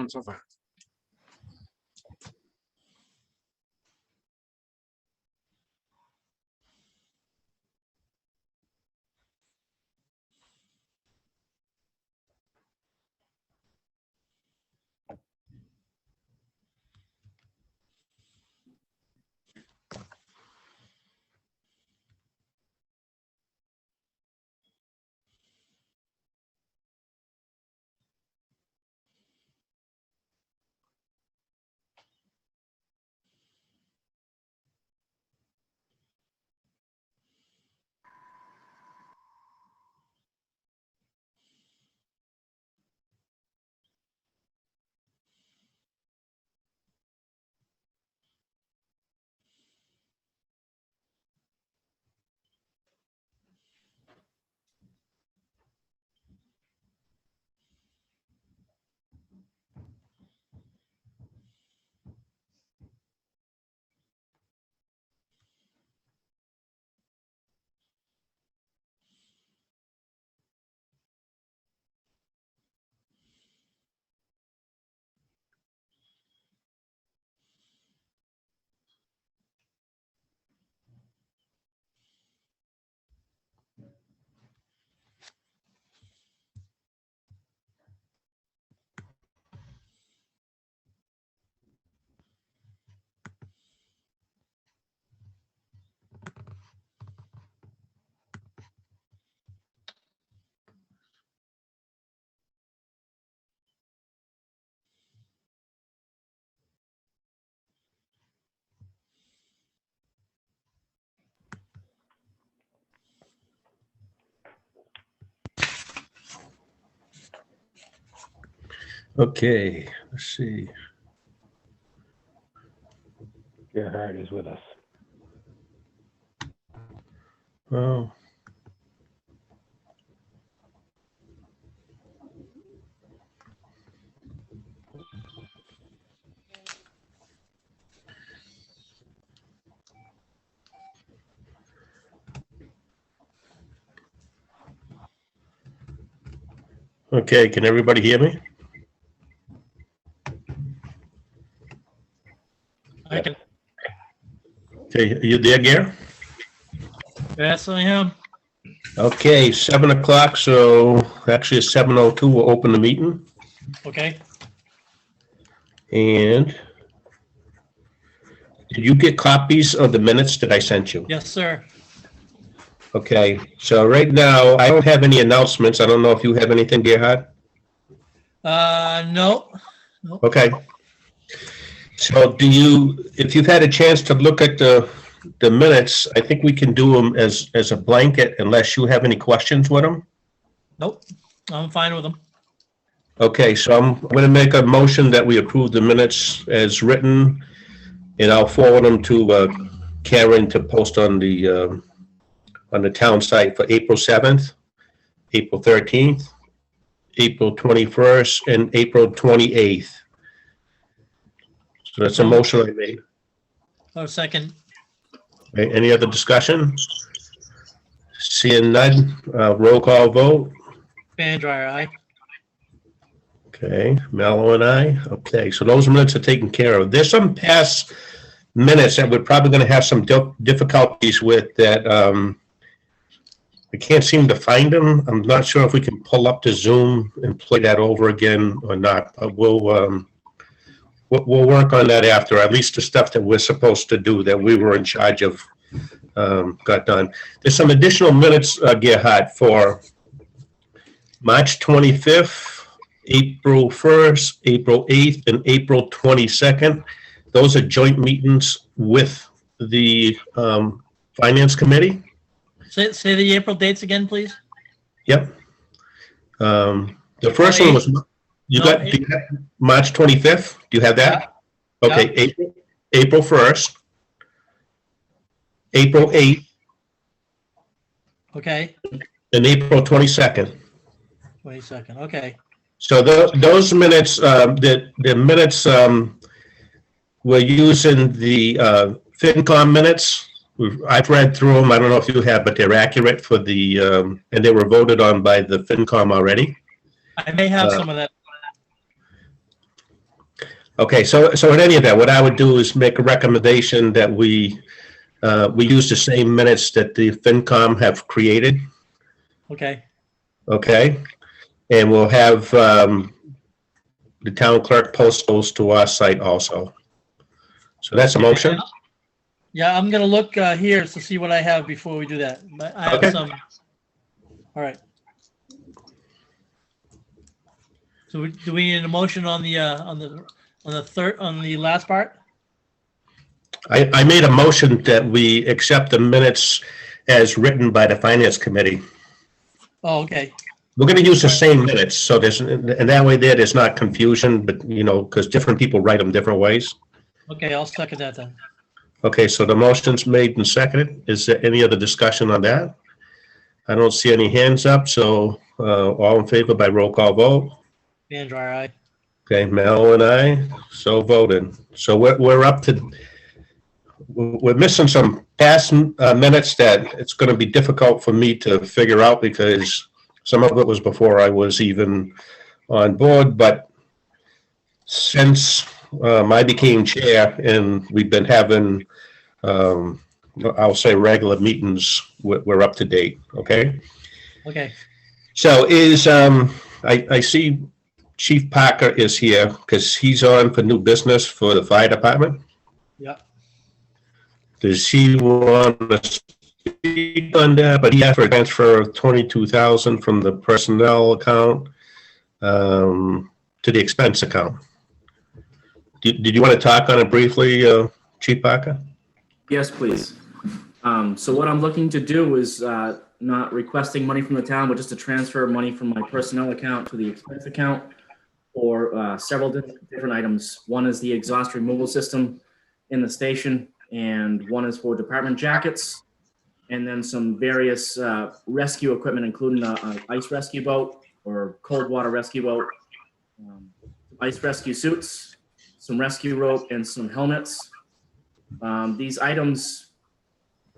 done so far. Okay, let's see. Gerhard is with us. Well, okay, can everybody hear me? I can. Okay, are you there, Gare? Yes, I am. Okay, 7 o'clock, so actually it's 7:02, we'll open the meeting. Okay. And did you get copies of the minutes that I sent you? Yes, sir. Okay, so right now, I don't have any announcements. I don't know if you have anything, Gerhard? No. Okay. So if you've had a chance to look at the minutes, I think we can do them as a blanket unless you have any questions with them. Nope. I'm fine with them. Okay, so I'm going to make a motion that we approve the minutes as written, and I'll forward them to Karen to post on the town site for April 7th, April 13th, April 21st, and April 28th. So that's a motion I made. Oh, second. Okay, any other discussion? Seeing none, roll call vote. Van Dryer, aye. Okay, Mallow and I. Okay, so those minutes are taken care of. There's some past minutes that we're probably going to have some difficulties with that we can't seem to find them. I'm not sure if we can pull up the Zoom and play that over again or not. We'll work on that after, at least the stuff that we're supposed to do that we were in charge of got done. There's some additional minutes, Gerhard, for March 25th, April 1st, April 8th, and April 22nd. Those are joint meetings with the Finance Committee. Say the April dates again, please. Yep. The first one was, do you have March 25th? Do you have that? Yeah. Okay, April 1st, April 8th, Okay. and April 22nd. 22nd. Okay. So those minutes, the minutes, we're using the FinCom minutes. I've read through them. I don't know if you have, but they're accurate for the, and they were voted on by the FinCom already. I may have some of that. Okay, so in any event, what I would do is make a recommendation that we use the same minutes that the FinCom have created, Okay, okay? And we'll have the town clerk post those to our site also. So that's a motion? yeah, I'm gonna look here to see what I have before we do that. But I have Okay. some. All right. So do we need a motion on the last part? I made a motion that we accept the minutes as written by the Finance Committee. Oh, okay. We're going to use the same minutes, so and that way there's not confusion, but, because different people write them different ways. Okay, I'll second that then. Okay, so the motion's made and seconded. Is there any other discussion on that? I don't see any hands up, so all in favor by roll call vote? Van Dryer, aye. Okay, Mel and I, so voted. So we're up to, we're missing some past minutes that it's going to be difficult for me to figure out because some of it was before I was even on board, but since I became chair and we've been having, I'll say regular meetings, we're up to date, okay? Okay, So I see Chief Parker is here because he's on for new business for the fire department. yeah. Does he want to speak on that? But he asked for a transfer of 22,000 from the personnel account to the expense account. Did you want to talk on it briefly, Chief Parker? Yes, please. So what I'm looking to do is not requesting money from the town, but just to transfer money from my personnel account to the expense account for several different items. One is the exhaust removal system in the station, and one is for department jackets, and then some various rescue equipment, including an ice rescue boat or cold water rescue boat, ice rescue suits, some rescue rope, and some helmets. These items,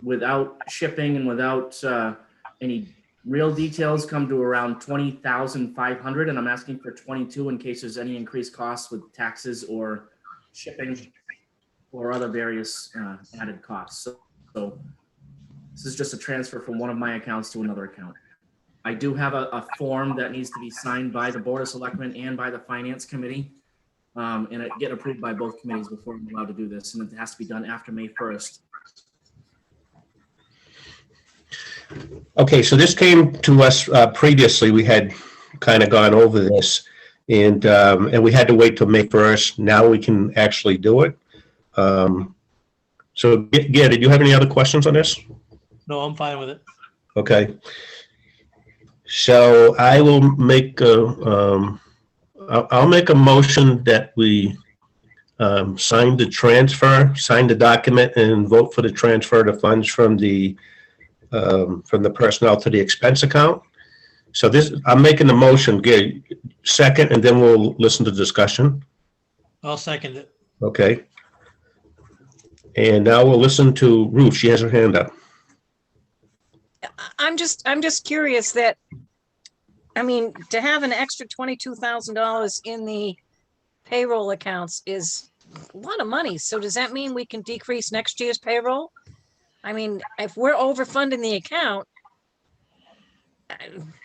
without shipping and without any real details, come to around $20,500, and I'm asking for 22 in case there's any increased costs with taxes or shipping or other various added costs. So this is just a transfer from one of my accounts to another account. I do have a form that needs to be signed by the Board of Selectmen and by the Finance Committee, and it get approved by both committees before I'm allowed to do this, and it has to be done after May 1st. Okay, so this came to us previously. We had kind of gone over this, and we had to wait till May 1st. Now we can actually do it. So, Gare, did you have any other questions on this? No, I'm fine with it. Okay. So I will make I'll make a motion that we sign the document, and vote for the transfer of funds from the personnel to the expense account. So I'm making the motion. Gary, second, and then we'll listen to discussion. I'll second it. Okay. And now we'll listen to Ruth. She has her hand up. I'm just curious that, I mean, to have an extra $22,000 in the payroll accounts is a lot of money. So does that mean we can decrease next year's payroll? I mean, if we're overfunding the account.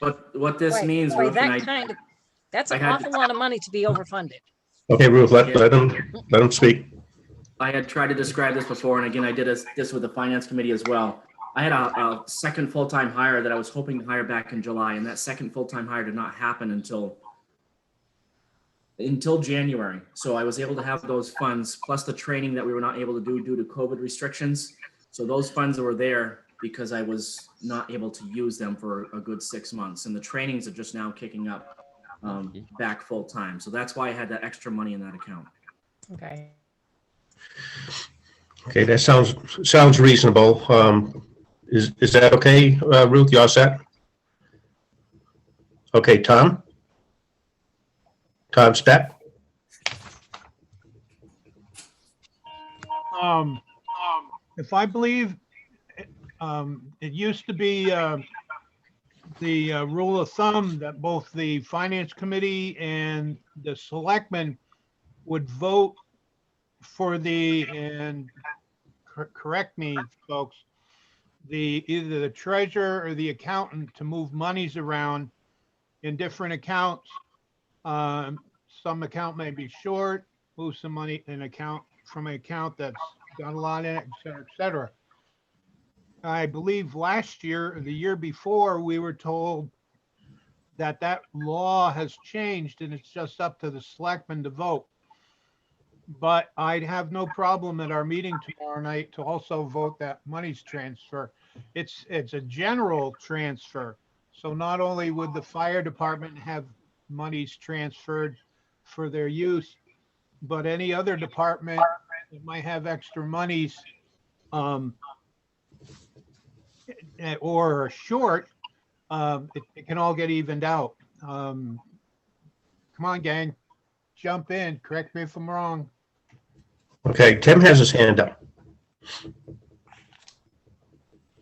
But what this means, Ruth, and that's I an had- awful lot of money to be overfunded. Okay, Ruth, let him speak. I had tried to describe this before, and again, I did this with the Finance Committee as well. I had a second full-time hire that I was hoping to hire back in July, and that second full-time hire did not happen until January. So I was able to have those funds, plus the training that we were not able to do due to COVID restrictions. So those funds were there because I was not able to use them for a good 6 months. And the trainings are just now kicking up back full-time. So that's why I had that extra money in that account. Okay. Okay, that sounds reasonable. Is that okay, Ruth? You all set? Okay, Tom? Tom Speck? If I believe, it used to be the rule of thumb that both the Finance Committee and the Selectmen would vote for and correct me, folks, either the treasurer or the accountant to move monies around in different accounts. Some account may be short, move some money in account from an account that's got a lot in it, et cetera. I believe last year or the year before, we were told that that law has changed and it's just up to the selectmen to vote. But I'd have no problem at our meeting tomorrow night to also vote that money's transfer. It's a general transfer. So not only would the fire department have monies transferred for their use, but any other department that might have extra monies or short, it can all get evened out. Come on, gang, jump in, correct me if I'm wrong. Okay, Tim has his hand up.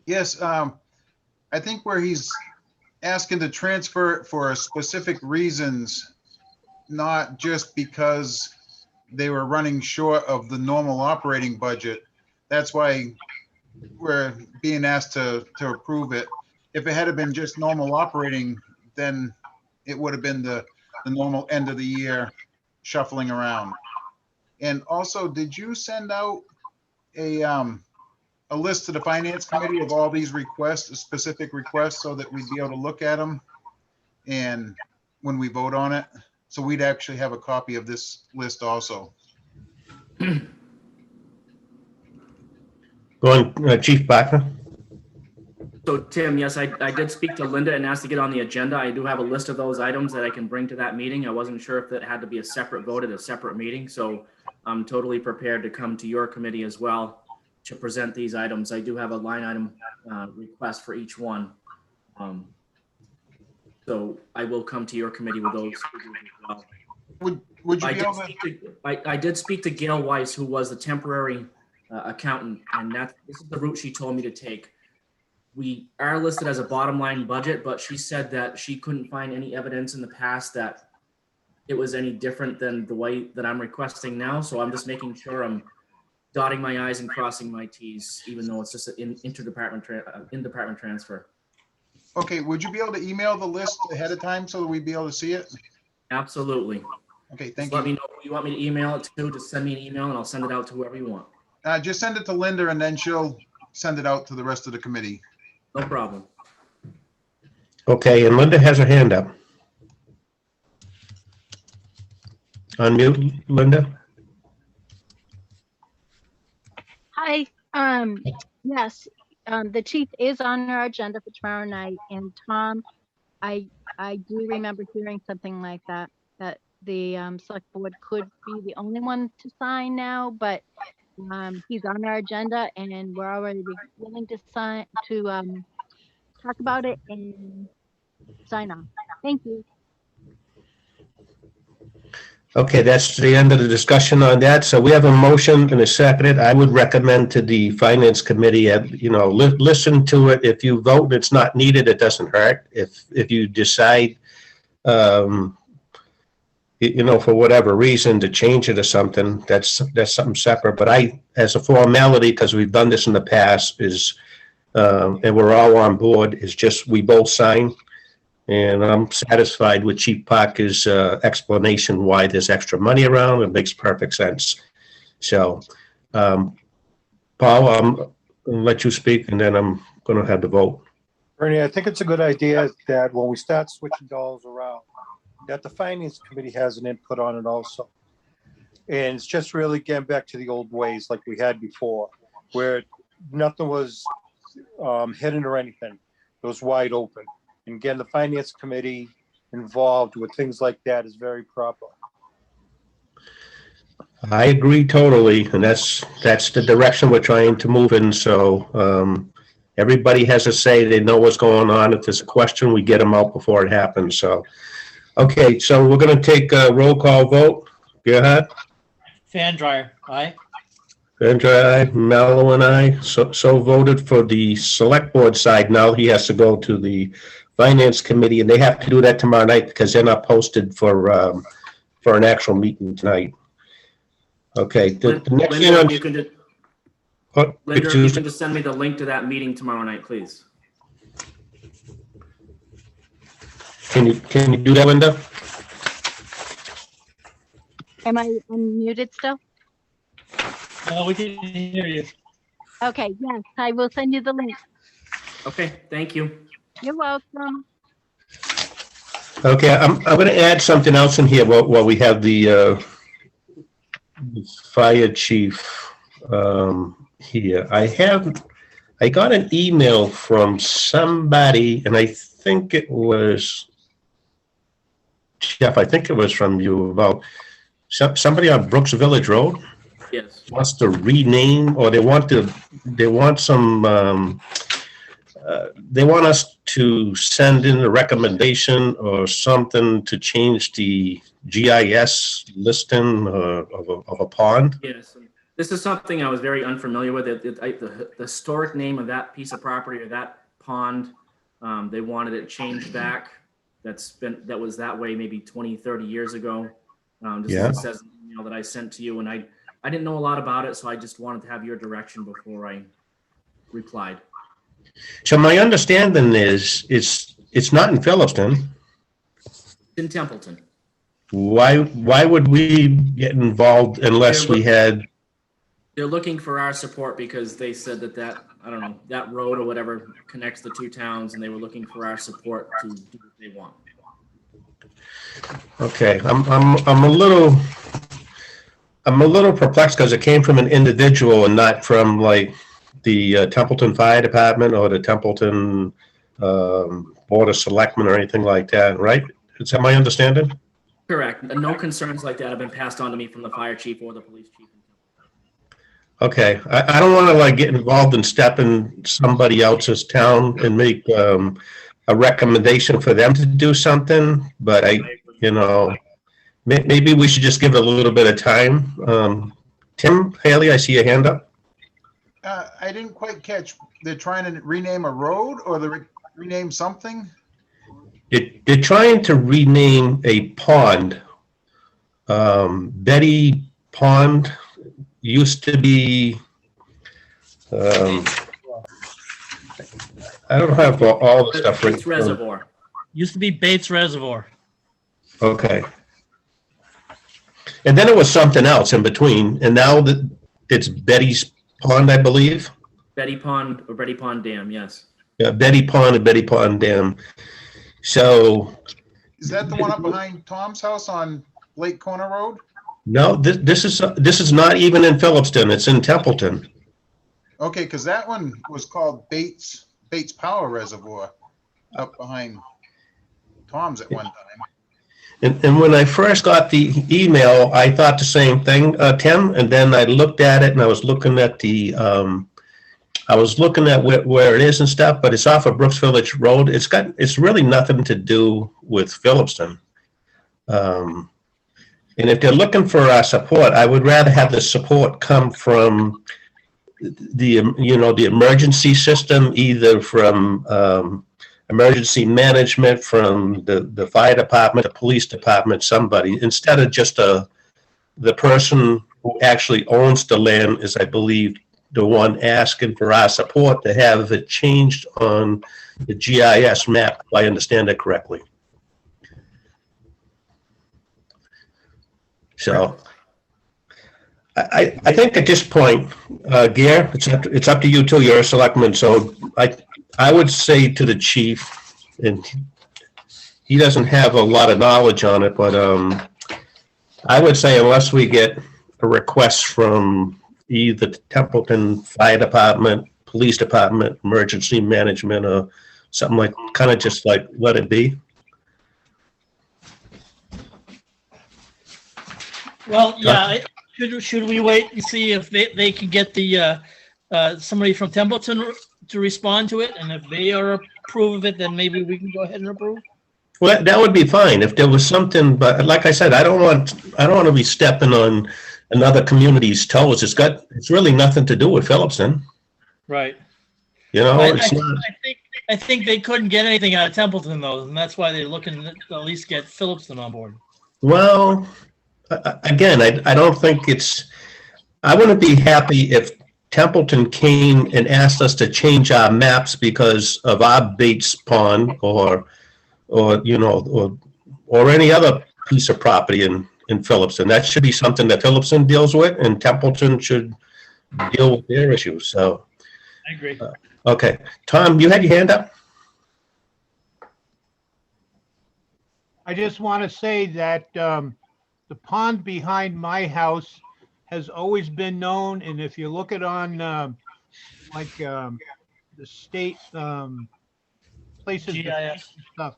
Yes, I think where he's asking to transfer it for specific reasons, not just because they were running short of the normal operating budget. That's why we're being asked to approve it. If it had been just normal operating, then it would have been the normal end of the year shuffling around. And also, did you send out a list to the finance committee of all these requests, specific requests, so that we'd be able to look at them and when we vote on it? So we'd actually have a copy of this list also. Go on, Chief Barker. So Tim, yes, I did speak to Linda and asked to get on the agenda. I do have a list of those items that I can bring to that meeting. I wasn't sure if it had to be a separate vote at a separate meeting, so I'm totally prepared to come to your committee as well to present these items. I do have a line item request for each one. So I will come to your committee with those as well. Would you be able to? I did speak to Gail Weiss, who was the temporary accountant, and this is the route she told me to take. We are listed as a bottom line budget, but she said that she couldn't find any evidence in the past that it was any different than the way that I'm requesting now. So I'm just making sure I'm dotting my I's and crossing my T's, even though it's just an in-department transfer. Okay, would you be able to email the list ahead of time so that we'd be able to see it? Absolutely. Okay, Just thank let me you. know who you want me to email it to. Just send me an email and I'll send it out to whoever you want. Just send it to Linda and then she'll send it out to the rest of the committee. No problem. Okay, and Linda has her hand up. Unmute, Linda. Hi, yes, the chief is on our agenda for tomorrow night, and Tom, I do remember hearing something like that the select board could be the only one to sign now, but he's on our agenda and we're already willing to talk about it and sign on. Thank you. Okay, that's the end of the discussion on that. So we have a motion and a second. I would recommend to the finance committee, listen to it. If you vote and it's not needed, it doesn't hurt. If you decide, for whatever reason to change it or something, that's something separate. But as a formality, because we've done this in the past, and we're all on board, is just we both sign. And I'm satisfied with Chief Parker's explanation why there's extra money around. It makes perfect sense. So, Paul, I'm going to let you speak, and then I'm going to have the vote. Bernie, I think it's a good idea that when we start switching dollars around, that the finance committee has an input on it also. And it's just really getting back to the old ways like we had before, where nothing was hidden or anything. It was wide open. And again, the finance committee involved with things like that is very proper. I agree totally, and that's the direction we're trying to move in. So everybody has a say. They know what's going on. If there's a question, we get them out before it happens. So, okay, so we're going to take a roll call vote. Gerhard? Fan dryer, aye. Andrea, Mello, and I so voted for the select board side. Now he has to go to the finance committee, and they have to do that tomorrow night because they're not posted for an actual meeting tonight. Okay, the next thing Linda, on, if you can just, oh, Linda, if you excuse can me. just send me the link to that meeting tomorrow night, please. Can you do that, Linda? Am I unmuted still? We can hear you. Okay, yes, I will send you the link. Okay, thank you. You're welcome. Okay, I'm going to add something else in here while we have the fire chief here. I got an email from somebody, and I think it was Jeff. I think it was from you about somebody on Brooks Village Road Yes. wants to rename, or they want us to send in a recommendation or something to change the GIS listing of a pond. Yes. This is something I was very unfamiliar with. The historic name of that piece of property or that pond, they wanted it changed back. That was that way maybe 20, 30 years ago. Just as it says in the email that I sent to you, and I didn't know a lot about it, so I just wanted to have your direction before I replied. So my understanding is it's not in Phillipston. It's in Templeton. Why would we get involved unless we had? They're looking for our support because they said that I don't know, that road or whatever connects the two towns, and they were looking for our support to do what they want. Okay, I'm a little perplexed because it came from an individual and not from like the Templeton Fire Department or the Templeton Board of Selectmen or anything like that, right? Is that my understanding? Correct. No concerns like that have been passed on to me from the fire chief or the police chief. Okay, I don't want to like get involved in stepping somebody else's town and make a recommendation for them to do something, but maybe we should just give it a little bit of time. Tim Haley, I see your hand up. I didn't quite catch, they're trying to rename a road or they rename something? They're trying to rename a pond. Betty Pond used to be, I don't have all the stuff It's written. Reservoir. Used to be Bates Reservoir. Okay. And then it was something else in between, and now that it's Betty's Pond, I believe. Betty Pond or Betty Pond Dam, yes. Yeah, Betty Pond and Betty Pond Dam. So, Is that the one up behind Tom's house on Lake Corner Road? no, this is not even in Phillipston, it's in Templeton. Okay, because that one was called Bates Power Reservoir up behind Tom's at one time. And when I first got the email, I thought the same thing, Tim, and then I looked at it and I was looking at where it is and stuff, but it's off of Brooks Village Road. It's really nothing to do with Phillipston. And if they're looking for our support, I would rather have the support come from the emergency system, either from emergency management, from the fire department, the police department, somebody, instead of just the person who actually owns the land is, I believe, the one asking for our support to have it changed on the GIS map, if I understand it correctly. So I think at this point, Gare, it's up to you too. You're a selectman, so I would say to the chief, and he doesn't have a lot of knowledge on it, but I would say unless we get a request from either the Templeton Fire Department, Police Department, Emergency Management, or something like, kind of just like let it be. Well, yeah, should we wait and see if they can get the somebody from Templeton to respond to it, and if they are approve of it, then maybe we can go ahead and approve. Well, that would be fine if there was something, but like I said, I don't want to be stepping on another community's toes. It's really nothing to do with Phillipston. Right. You know, I think they couldn't get anything out of Templeton though, and that's why they're looking to at least get Phillipston on board. Well, again, I don't think it's I wouldn't be happy if Templeton came and asked us to change our maps because of our Bates Pond or any other piece of property in Phillipston. That should be something that Phillipston deals with, and Templeton should deal with their issues. So, I agree. okay. Tom, you had your hand up? I just want to say that the pond behind my house has always been known, and if you look it on the state places to GIS. fish and stuff,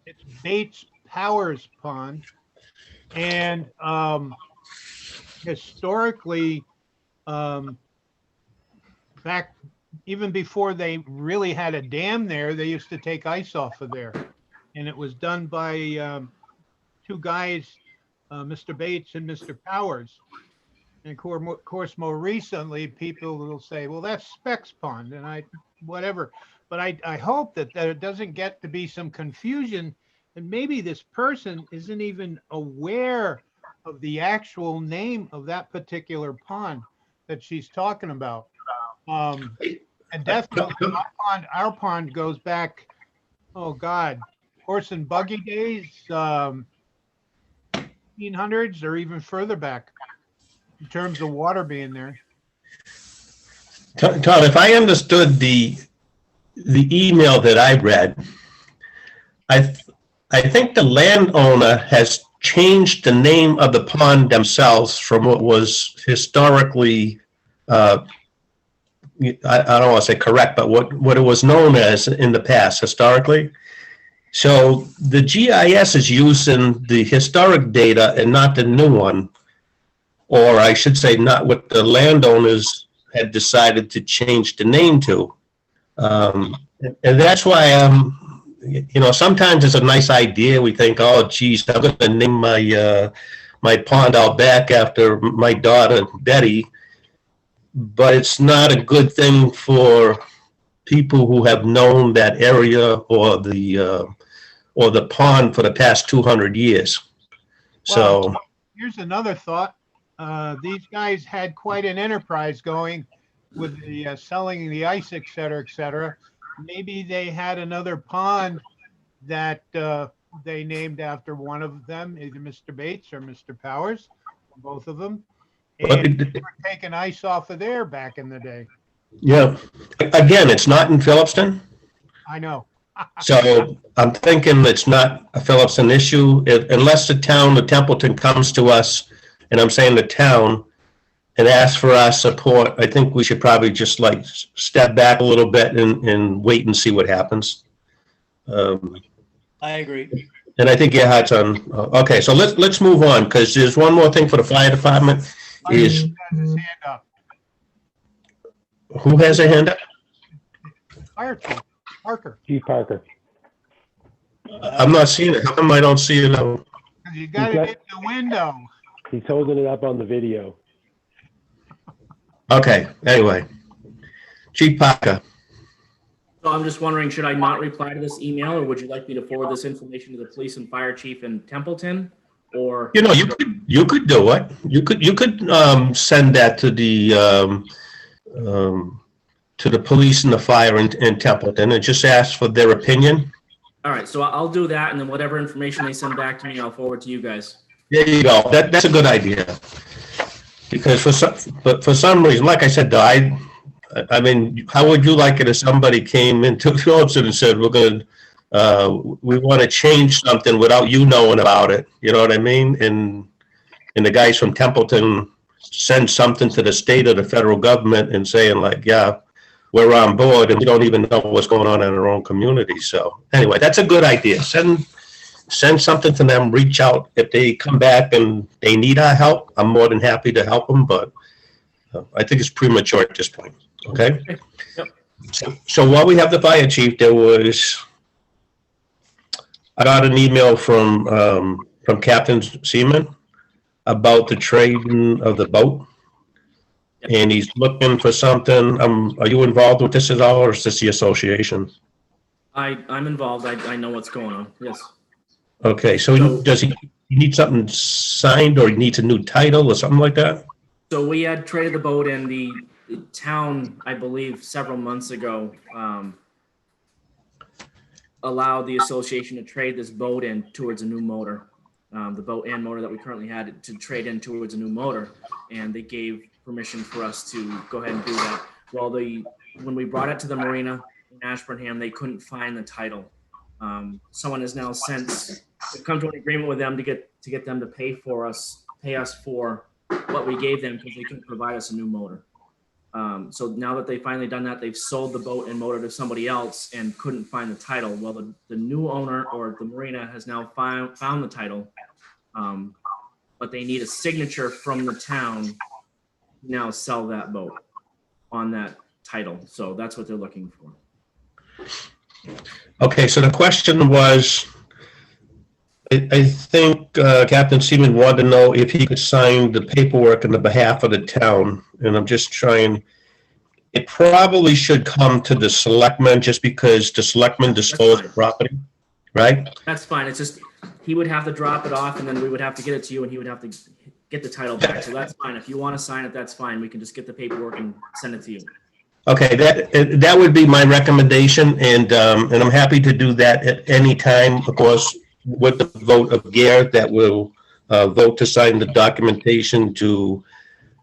it's Bates Powers Pond, and historically, back even before they really had a dam there, they used to take ice off of there. And it was done by two guys, Mr. Bates and Mr. Powers. And of course, more recently, people will say, well, that's Specs Pond, and whatever. But I hope that there doesn't get to be some confusion, and maybe this person isn't even aware of the actual name of that particular pond that she's talking about. And definitely, our pond goes back, oh God, horse and buggy days, 1800s or even further back in terms of water being there. Tom, if I understood the email that I read, I think the landowner has changed the name of the pond themselves from what was historically, I don't want to say correct, but what it was known as in the past historically. So the GIS is using the historic data and not the new one, or I should say not what the landowners had decided to change the name to. And that's why, sometimes it's a nice idea. We think, oh, geez, I'm going to name my pond out back after my daughter, Betty. But it's not a good thing for people who have known that area or the pond for the past 200 years. So Well, here's another thought. These guys had quite an enterprise going with the selling the ice, et cetera, Maybe they had another pond that they named after one of them, either Mr. Bates or Mr. Powers, or both of them. And they were taking ice off of there back in the day. yeah, again, it's not in Phillipston. I know. So I'm thinking it's not a Phillipston issue unless the town of Templeton comes to us, and I'm saying the town, and asks for our support. I think we should probably just like step back a little bit and wait and see what happens. I agree. And I think Gerhardt's on. Okay, so let's move on because there's one more thing for the fire department. Is Has his hand up. who has a hand up? Fire Chief Parker. Chief Parker. I'm not seeing it. How come I don't see it? 'Cause you got it in the window. He's holding it up on the video. Okay. Anyway, Chief Parker. So I'm just wondering, should I not reply to this email, or would you like me to forward this information to the police and fire chief in Templeton? Or You could do it. You could send that to the police and the fire in Templeton and just ask for their opinion. all right, so I'll do that, and then whatever information they send back to me, I'll forward to you guys. There you go. That's a good idea. Because for some reason, like I said, I mean, how would you like it if somebody came into Phillipston and said, we want to change something without you knowing about it? You know what I mean? And the guys from Templeton send something to the state or the federal government and saying like, yeah, we're on board, and we don't even know what's going on in our own community. So anyway, that's a good idea. Send something to them, reach out. If they come back and they need our help, I'm more than happy to help them, but I think it's premature at this point, okay? Yep. So while we have the fire chief, I got an email from Captain Seaman about the trading of the boat. Yep. And he's looking for something. Are you involved with this at all, or is this the association? I'm involved. I know what's going on. Yes. Okay, so does he need something signed, or he needs a new title or something like that? So we had traded the boat in. The town, I believe, several months ago, allowed the association to trade this boat in towards a new motor. The boat and motor that we currently had to trade in towards a new motor, and they gave permission for us to go ahead and do that. Well, when we brought it to the marina in Ashburnham, they couldn't find the title. Someone has now since come to an agreement with them to get them to pay us for what we gave them because they couldn't provide us a new motor. So now that they've finally done that, they've sold the boat and motor to somebody else and couldn't find the title. Well, the new owner or the marina has now found the title, but they need a signature from the town to now sell that boat on that title. So that's what they're looking for. Okay, so the question was, I think Captain Seaman wanted to know if he could sign the paperwork on the behalf of the town, and I'm just trying. It probably should come to the selectmen, just because the selectmen dispose of property, right? That's fine. It's just he would have to drop it off, and then we would have to get it to you, and he would have to get the title back. So that's fine. If you want to sign it, that's fine. We can just get the paperwork and send it to you. Okay, that would be my recommendation, and I'm happy to do that at any time, of course, with the vote of Gare that will vote to sign the documentation to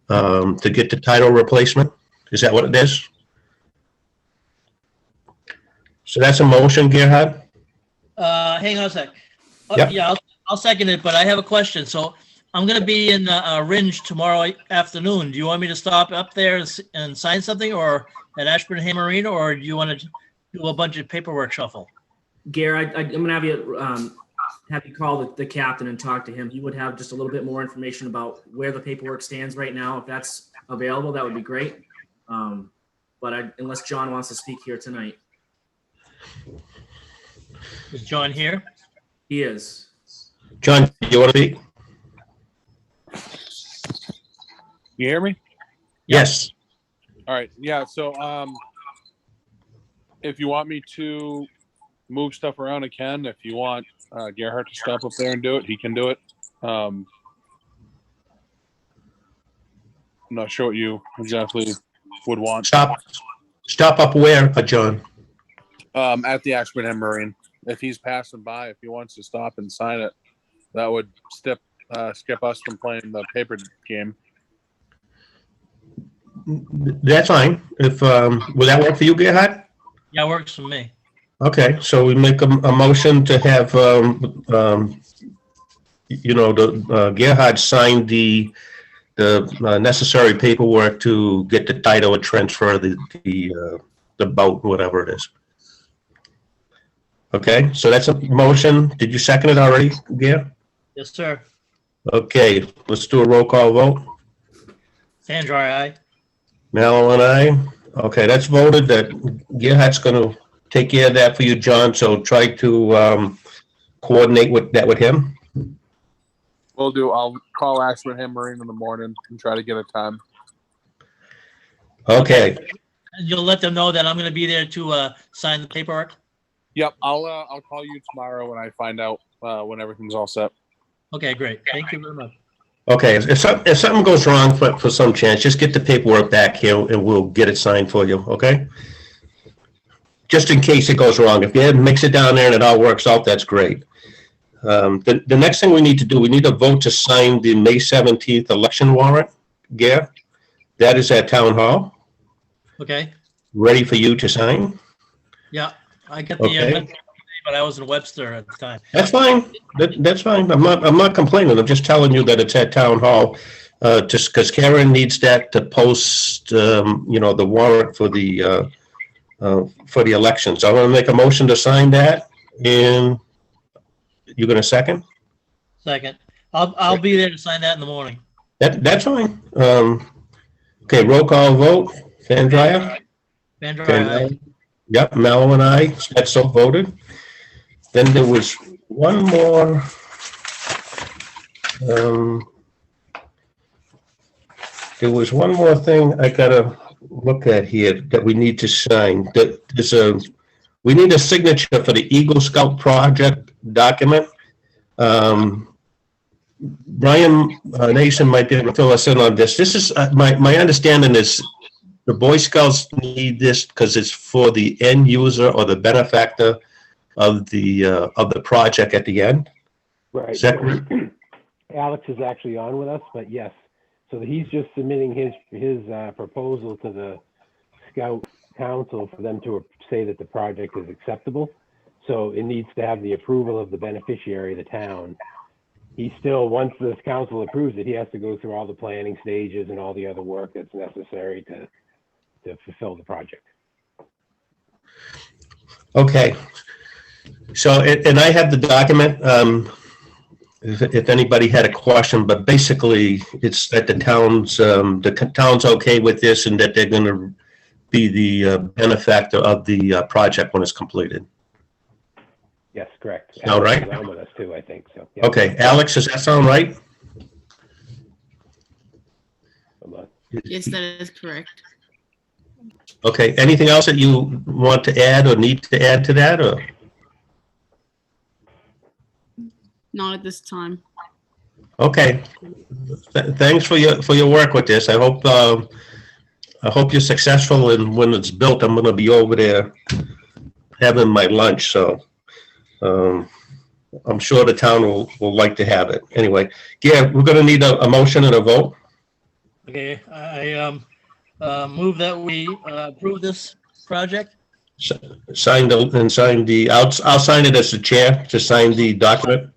get the title replacement. Is that what it is? So that's a motion, Gerhard? Hang on a sec. Yep. Yeah, I'll second it, but I have a question. So I'm gonna be in Ringe tomorrow afternoon. Do you want me to stop up there and sign something, or at Ashburnham Marina, or do you want to do a bunch of paperwork shuffle? Gare, I'm gonna have you call the captain and talk to him. He would have just a little bit more information about where the paperwork stands right now. If that's available, that would be great. But unless John wants to speak here tonight. Is John here? He is. John, you want to speak? You hear me? Yes. All right. Yeah. So, if you want me to move stuff around, I can. If you want Gerhard to stop up there and do it, he can do it. I'm not sure what you exactly would want. Stop up where, John? At the Ashburnham Marine. If he's passing by, if he wants to stop and sign it, that would skip us from playing the paper game. That's fine. If will that work for you, Gerhard? Yeah, it works for me. Okay, so we make a motion to have Gerhard sign the necessary paperwork to get the title and transfer the boat, whatever it is. Okay, so that's a motion. Did you second it already, Ger? Yes, sir. Okay, let's do a roll call vote. Sandra, aye. Mallow and I. Okay, that's voted. That Gerhard's going to take care of that for you, John. So try to coordinate with him. Will do. I'll call Ashburnham Marine in the morning and try to get a time. Okay. And you'll let them know that I'm going to be there to sign the paperwork? Yep. I'll call you tomorrow when I find out when everything's all set. Okay, great. Thank you very much. Okay, if something goes wrong for some chance, just get the paperwork back here and we'll get it signed for you, okay? Just in case it goes wrong. If you mix it down there and it all works out, that's great. The next thing we need to do, we need a vote to sign the May 17th election warrant, Gare. That is at Town Hall. Okay. Ready for you to sign? Yeah, I got the Okay. but I was in Webster at the time. That's fine. That's fine. I'm not complaining. I'm just telling you that it's at Town Hall, just because Karen needs that to post, the warrant for the elections. I'm going to make a motion to sign that. And you're going to second? Second. I'll be there to sign that in the morning. That's fine. Okay, roll call vote. Sandra? Sandra, Okay. Yep, Mallow and I. That's so voted. Then there was one more. There was one more thing I gotta look at here that we need to sign. We need a signature for the Eagle Scout project document. Brian Nason might be able to fill us in on this. This is, my understanding is the Boy Scouts need this because it's for the end user or the benefactor of the project at the end. Right. Is that correct? Alex is actually on with us, but yes. So he's just submitting his proposal to the Scout Council for them to say that the project is acceptable. So it needs to have the approval of the beneficiary, the town. He still, once this council approves it, he has to go through all the planning stages and all the other work that's necessary to fulfill the project. Okay. So, and I have the document, if anybody had a question, but basically it's that the town's okay with this and that they're going to be the benefactor of the project when it's completed. Yes, correct. All right. Alex is on with us too, I think, so. Yeah. Okay, Alex, does that sound right? Yes, that is correct. Okay, anything else that you want to add or need to add to that, or? Not at this time. Okay. Thanks for your work with this. I hope you're successful, and when it's built, I'm gonna be over there having my lunch, so I'm sure the town will like to have it. Anyway, yeah, we're gonna need a motion and a vote. Okay, I move that we approve this project. I'll sign it as the chair to sign the document.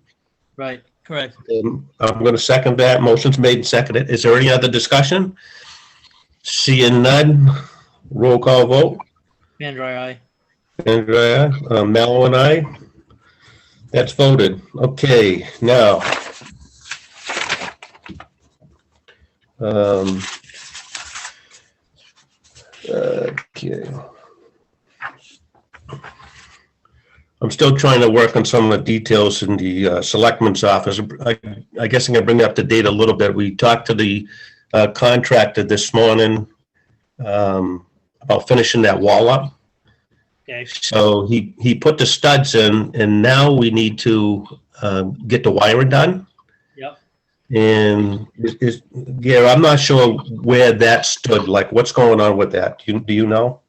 Right, correct. I'm gonna second that. Motion's made and seconded. Is there any other discussion? Seeing none, roll call vote. Van Dryer, aye. Andrea, Mello and I. That's voted. Okay, now. Okay. I'm still trying to work on some of the details in the Selectmen's office. I guess I'm gonna bring you up to date a little bit. We talked to the contractor this morning about finishing that wall up. Okay, So he put the studs in, and now we need to get the wiring done. yep. And yeah, I'm not sure where that stood. Like, what's going on with that? Do you know?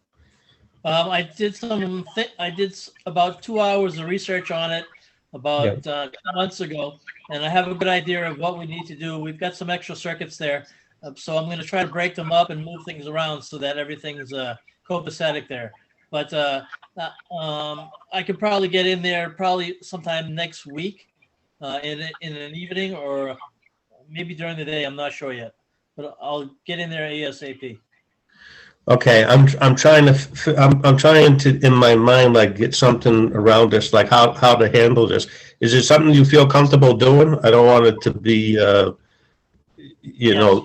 I did about 2 hours of research on it about 2 months ago, and I have a good idea of what we need to do. We've got some extra circuits there, so I'm going to try to break them up and move things around so that everything's copacetic there. But I could probably get in there probably sometime next week in an evening or maybe during the day. I'm not sure yet, but I'll get in there ASAP. Okay, I'm trying to in my mind, like, get something around this, like how to handle this. Is it something you feel comfortable doing? I don't want it to be you know,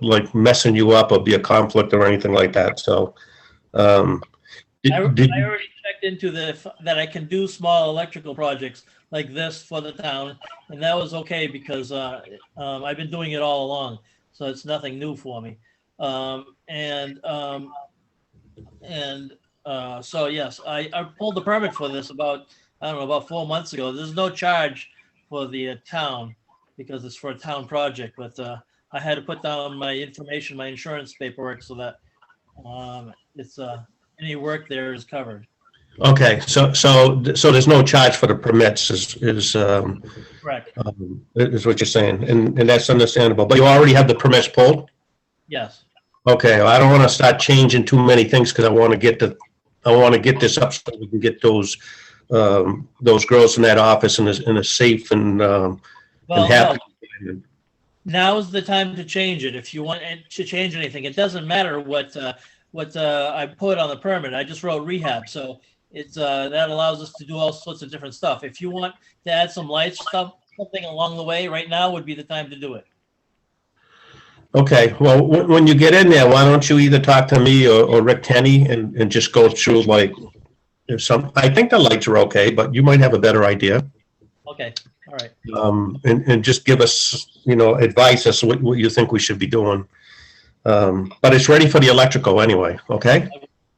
like messing you up or be a conflict or anything like that. So I already checked into that I can do small electrical projects like this for the town, and that was okay because I've been doing it all along, so it's nothing new for me. So yes, I pulled the permit for this about 4 months ago. There's no charge for the town because it's for a town project, but I had to put down my information, my insurance paperwork, so that it's any work there is covered. Okay, so there's no charge for the permits is Correct. Is what you're saying, and that's understandable. But you already have the permits pulled? Yes. Okay, well, I don't want to start changing too many things because I want to get this up so we can get those girls in that office in a safe and happy. No. Now is the time to change it. If you want to change anything, it doesn't matter what I put on the permit. I just wrote rehab, so it's that allows us to do all sorts of different stuff. If you want to add some light stuff, something along the way, right now would be the time to do it. Okay, well, when you get in there, why don't you either talk to me or Rick Tenney and just go through, like, I think the lights are okay, but you might have a better idea. Okay, all right. And just give us, advice as to what you think we should be doing. But it's ready for the electrical anyway, okay?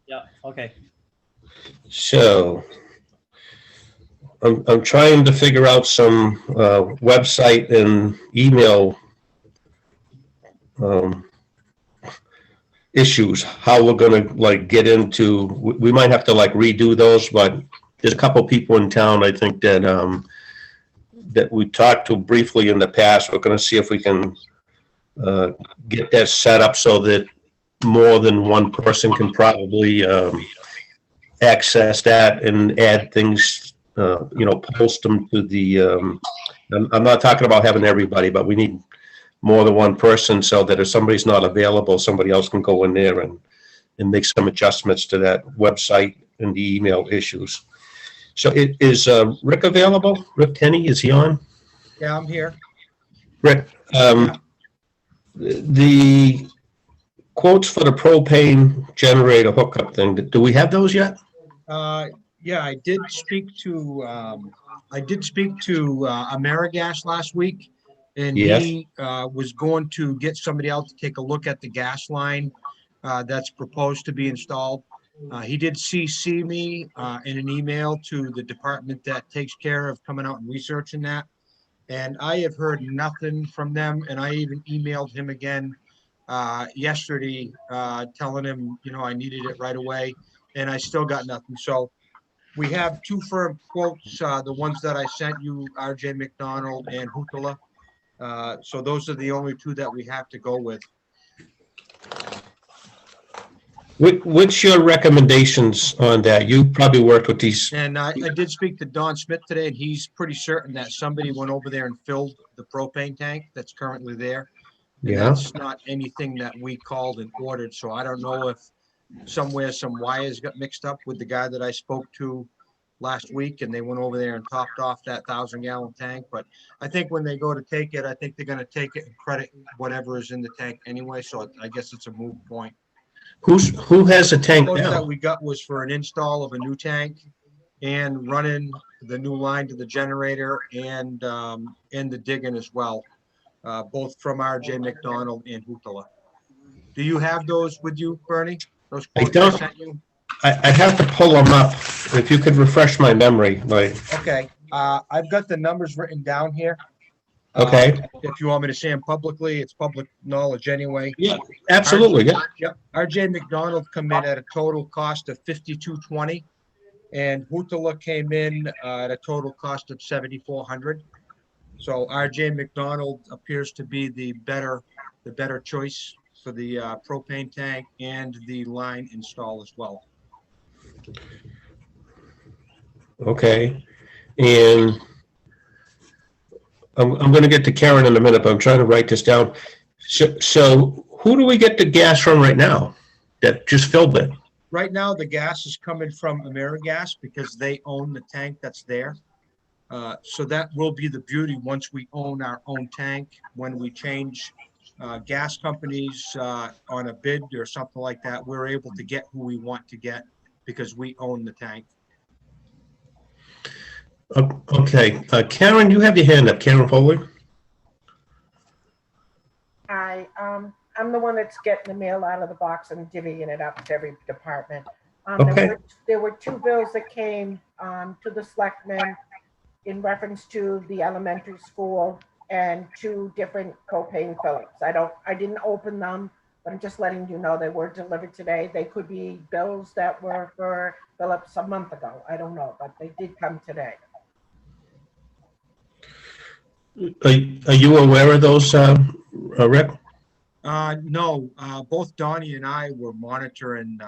Yeah, okay. So, I'm trying to figure out some website and email issues, how we're gonna like get into, we might have to like redo those, but there's a couple people in town, I think that that we talked to briefly in the past. We're gonna see if we can get that set up so that more than one person can probably access that and add things, post them to the, I'm not talking about having everybody, but we need more than one person so that if somebody's not available, somebody else can go in there and make some adjustments to that website and the email issues. So is Rick available? Rick Tenney, is he on? Yeah, I'm here. Rick, the quotes for the propane generator hookup thing, do we have those yet? Yeah, I did speak to AmeriGas last week, and Yes. he was going to get somebody out to take a look at the gas line that's proposed to be installed. He did CC me in an email to the department that takes care of coming out and researching that. And I have heard nothing from them. And I even emailed him again yesterday, telling him, I needed it right away. And I still got nothing. So we have two firm quotes, the ones that I sent you, RJ McDonald and Hootala. So those are the only two that we have to go with. What's your recommendations on that? You probably worked with these. And I did speak to Don Smith today, and he's pretty certain that somebody went over there and filled the propane tank that's currently there. And Yeah. that's not anything that we called and ordered. So I don't know if somewhere some wires got mixed up with the guy that I spoke to last week, and they went over there and topped off that 1,000-gallon tank. But I think when they go to take it, I think they're going to take it and credit whatever is in the tank anyway. So I guess it's a moot point. Who has a tank Quote now? that we got was for an install of a new tank and running the new line to the generator and the digging as well, both from RJ McDonald and Hootala. Do you have those with you, Bernie? Those I quotes don't. sent you? I have to pull them up. If you could refresh my memory, like. Okay, I've got the numbers written down here. Okay. If you want me to say them publicly, it's public knowledge anyway. Yeah, absolutely. Yeah. Yep. RJ McDonald come in at a total cost of $5,220, and Hootala came in at a total cost of $7,400. So RJ McDonald appears to be the better choice for the propane tank and the line install as well. Okay. And I'm going to get to Karen in a minute, but I'm trying to write this down. So who do we get the gas from right now that just filled it? Right now, the gas is coming from AmeriGas because they own the tank that's there. So that will be the beauty once we own our own tank. When we change gas companies on a bid or something like that, we're able to get who we want to get because we own the tank. Okay. Karen, you have your hand up. Karen Foley? Hi, I'm the one that's getting the mail out of the box and divvying it up to every department. Okay. There were two bills that came to the selectmen in reference to the elementary school and two different propane Phillips. I didn't open them, but I'm just letting you know they were delivered today. They could be bills that were for Phillips a month ago. I don't know, but they did come today. Are you aware of those, Rick? No, both Donnie and I were monitoring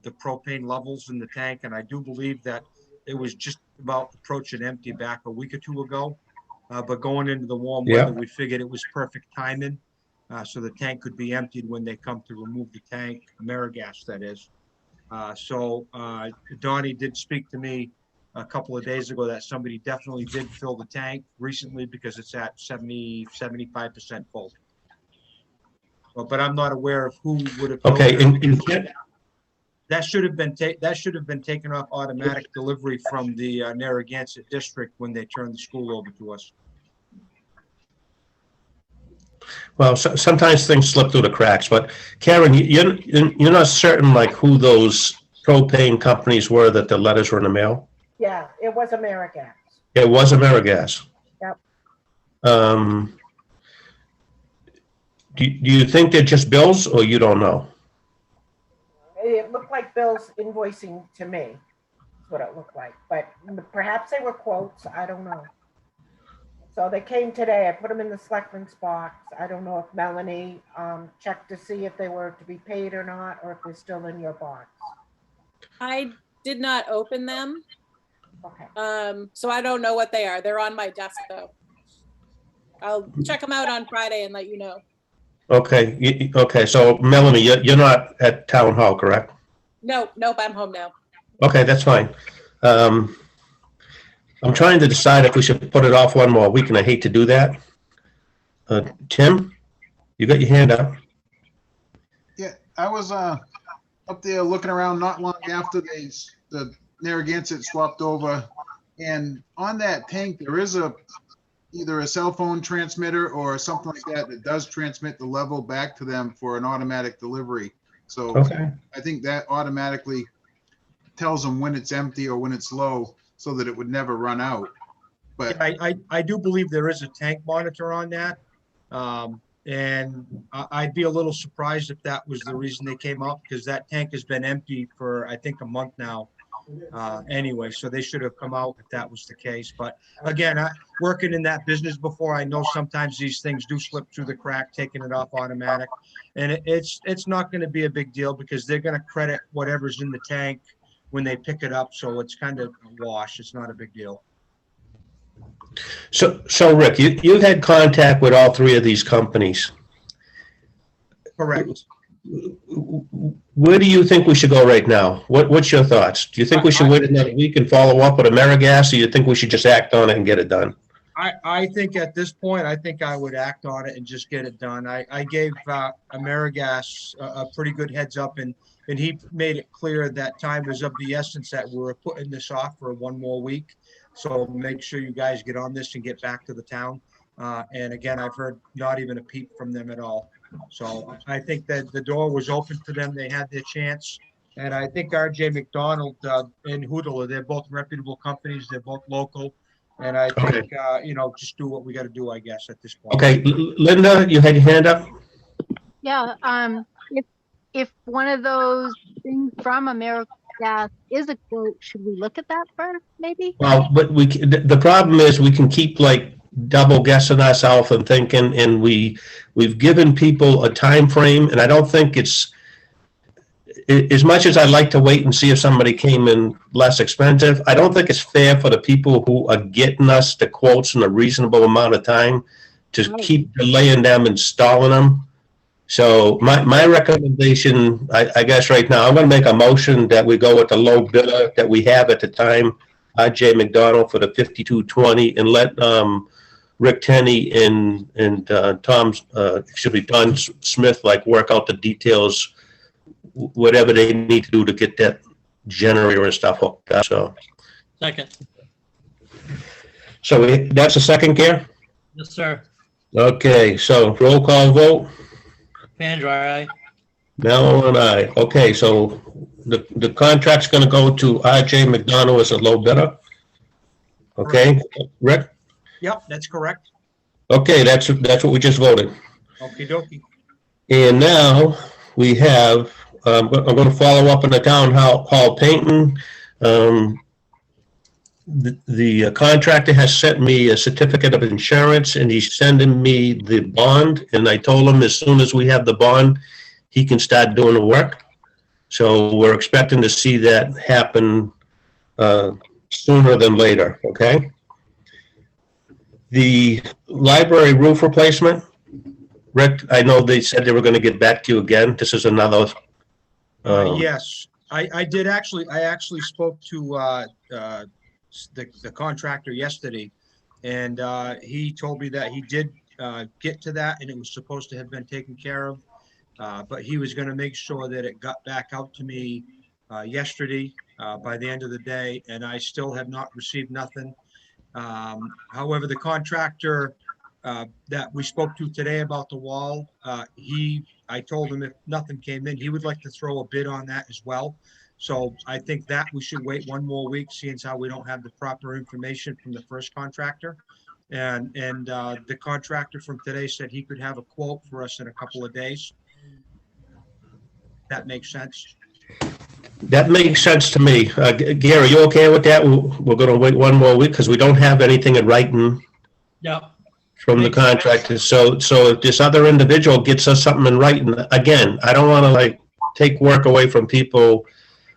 the propane levels in the tank, and I do believe that it was just about approaching empty back a week or two ago. But going into the warm weather, we figured it was perfect timing, so the tank could be emptied when they come to remove the tank, AmeriGas that is. So Donnie did speak to me a couple of days ago that somebody definitely did fill the tank recently because it's at 75% full. But I'm not aware of who would have. Okay, That should have been taken off automatic delivery from the Narragansett district when they turned the school over to us. Well, sometimes things slip through the cracks, but Karen, you're not certain like who those propane companies were that the letters were in the mail? Yeah, it was AmeriGas. It was AmeriGas. Yep. Do you think they're just bills or you don't know? It looked like bills invoicing to me. That's what it looked like, but perhaps they were quotes. I don't know. So they came today. I put them in the selectmen's box. I don't know if Melanie checked to see if they were to be paid or not, or if they're still in your box. I did not open them, Okay. so I don't know what they are. They're on my desk though. I'll check them out on Friday and let you know. Okay, okay, so Melanie, you're not at town hall, correct? Nope, I'm home now. Okay, that's fine. I'm trying to decide if we should put it off one more week, and I hate to do that. Tim, you got your hand up. Yeah, I was up there looking around not long after the Narragansett swapped over, and on that tank there is either a cell phone transmitter or something like that that does transmit the level back to them for an automatic delivery. So Okay. I think that automatically tells them when it's empty or when it's low, so that it would never run out. But I do believe there is a tank monitor on that. And I'd be a little surprised if that was the reason they came up, because that tank has been empty for, I think, a month now. Anyway, so they should have come out if that was the case. But again, working in that business before, I know sometimes these things do slip through the crack, taking it off automatic. And it's not going to be a big deal, because they're going to credit whatever's in the tank when they pick it up. So it's kind of a wash. It's not a big deal. So Rick, you've had contact with all three of these companies. Correct. Where do you think we should go right now? What's your thoughts? Do you think we should wait another week and follow up with AmeriGas, or you think we should just act on it and get it done? I think at this point, I think I would act on it and just get it done. I gave AmeriGas a pretty good heads up, and he made it clear that time was of the essence, that we were putting this off for one more week. So make sure you guys get on this and get back to the town. And again, I've heard not even a peep from them at all. So I think that the door was open to them. They had their chance. And I think RJ McDonald and Hoodler, they're both reputable companies. They're both local. And I think, just do what we got to do, I guess, at this point. Okay, Linda, you had your hand up? Yeah, if one of those things from AmeriGas is a quote, should we look at that first, maybe? Well, but the problem is we can keep like double guessing ourselves and thinking, and we've given people a time frame, and I don't think it's, as much as I'd like to wait and see if somebody came in less expensive, I don't think it's fair for the people who are getting us the quotes in a reasonable amount of time to keep delaying them and stalling them. So my recommendation, I guess right now, I'm going to make a motion that we go with the low bidder that we have at the time, RJ McDonald, for the 5220, and let Rick Tenney and Don Smith work out the details, whatever they need to do to get that generator and stuff hooked up. So Second. That's a second, Gare? Yes, sir. Okay, so roll call vote. Pandra, aye. Mel and I. Okay, so the contract's going to go to RJ McDonald as a low bidder. Okay, Rick? Yep, that's correct. Okay, that's what we just voted. Okie dokie. And now we have, I'm going to follow up on the town hall painting. The contractor has sent me a certificate of insurance, and he's sending me the bond. And I told him as soon as we have the bond, he can start doing the work. So we're expecting to see that happen sooner than later, okay? The library roof replacement, Rick, I know they said they were going to get back to you again. This is another. Yes, I did actually. I actually spoke to the contractor yesterday, and he told me that he did get to that, and it was supposed to have been taken care of, but he was going to make sure that it got back out to me yesterday by the end of the day, and I still have not received nothing. However, the contractor that we spoke to today about the wall, I told him if nothing came in, he would like to throw a bid on that as well. So I think that we should wait one more week, seeing as how we don't have the proper information from the first contractor. And the contractor from today said he could have a quote for us in a couple of days. That makes sense. That makes sense to me. Gary, you okay with that? We're gonna wait one more week because we don't have anything in writing Yeah. from the Makes sense. contractor. So if this other individual gets us something in writing, again, I don't want to like take work away from people.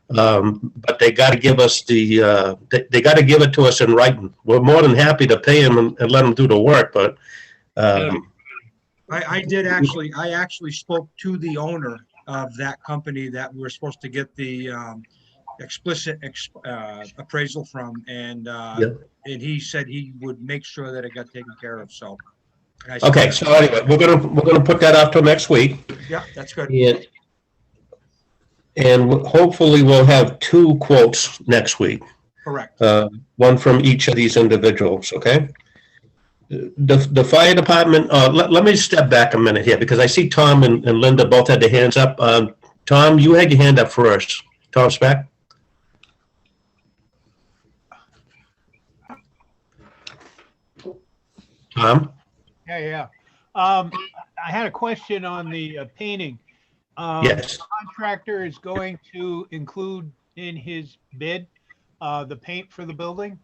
But they got to give us they got to give it to us in writing. We're more than happy to pay them and let them do the work, but I actually spoke to the owner of that company that we were supposed to get the explicit appraisal from, and he said he would make sure that it got taken care of. So okay. So anyway, we're gonna put that off till next week. Yeah, that's good. And hopefully we'll have 2 quotes next week. Correct. One from each of these individuals, okay? The fire department, let me step back a minute here because I see Tom and Linda both had their hands up. Tom, you had your hand up first. Tom Speck? Tom? Yeah. I had a question on the painting. Yes. The contractor is going to include in his bid the paint for the building?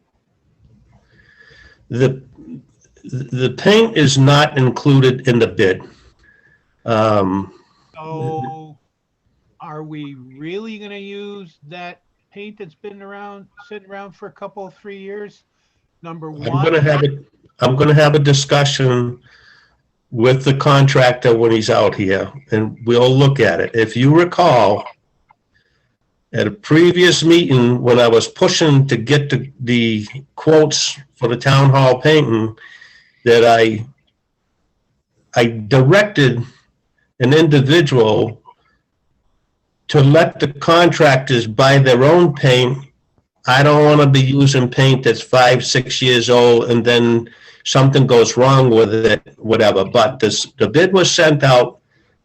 The paint is not included in the bid. So are we really going to use that paint that's been sitting around for a couple, 3 years? Number one. I'm gonna have a discussion with the contractor when he's out here, and we'll look at it. If you recall, at a previous meeting, when I was pushing to get the quotes for the town hall painting, that I directed an individual to let the contractors buy their own paint. I don't want to be using paint that's 5, 6 years old and then something goes wrong with it, whatever. But the bid was sent out,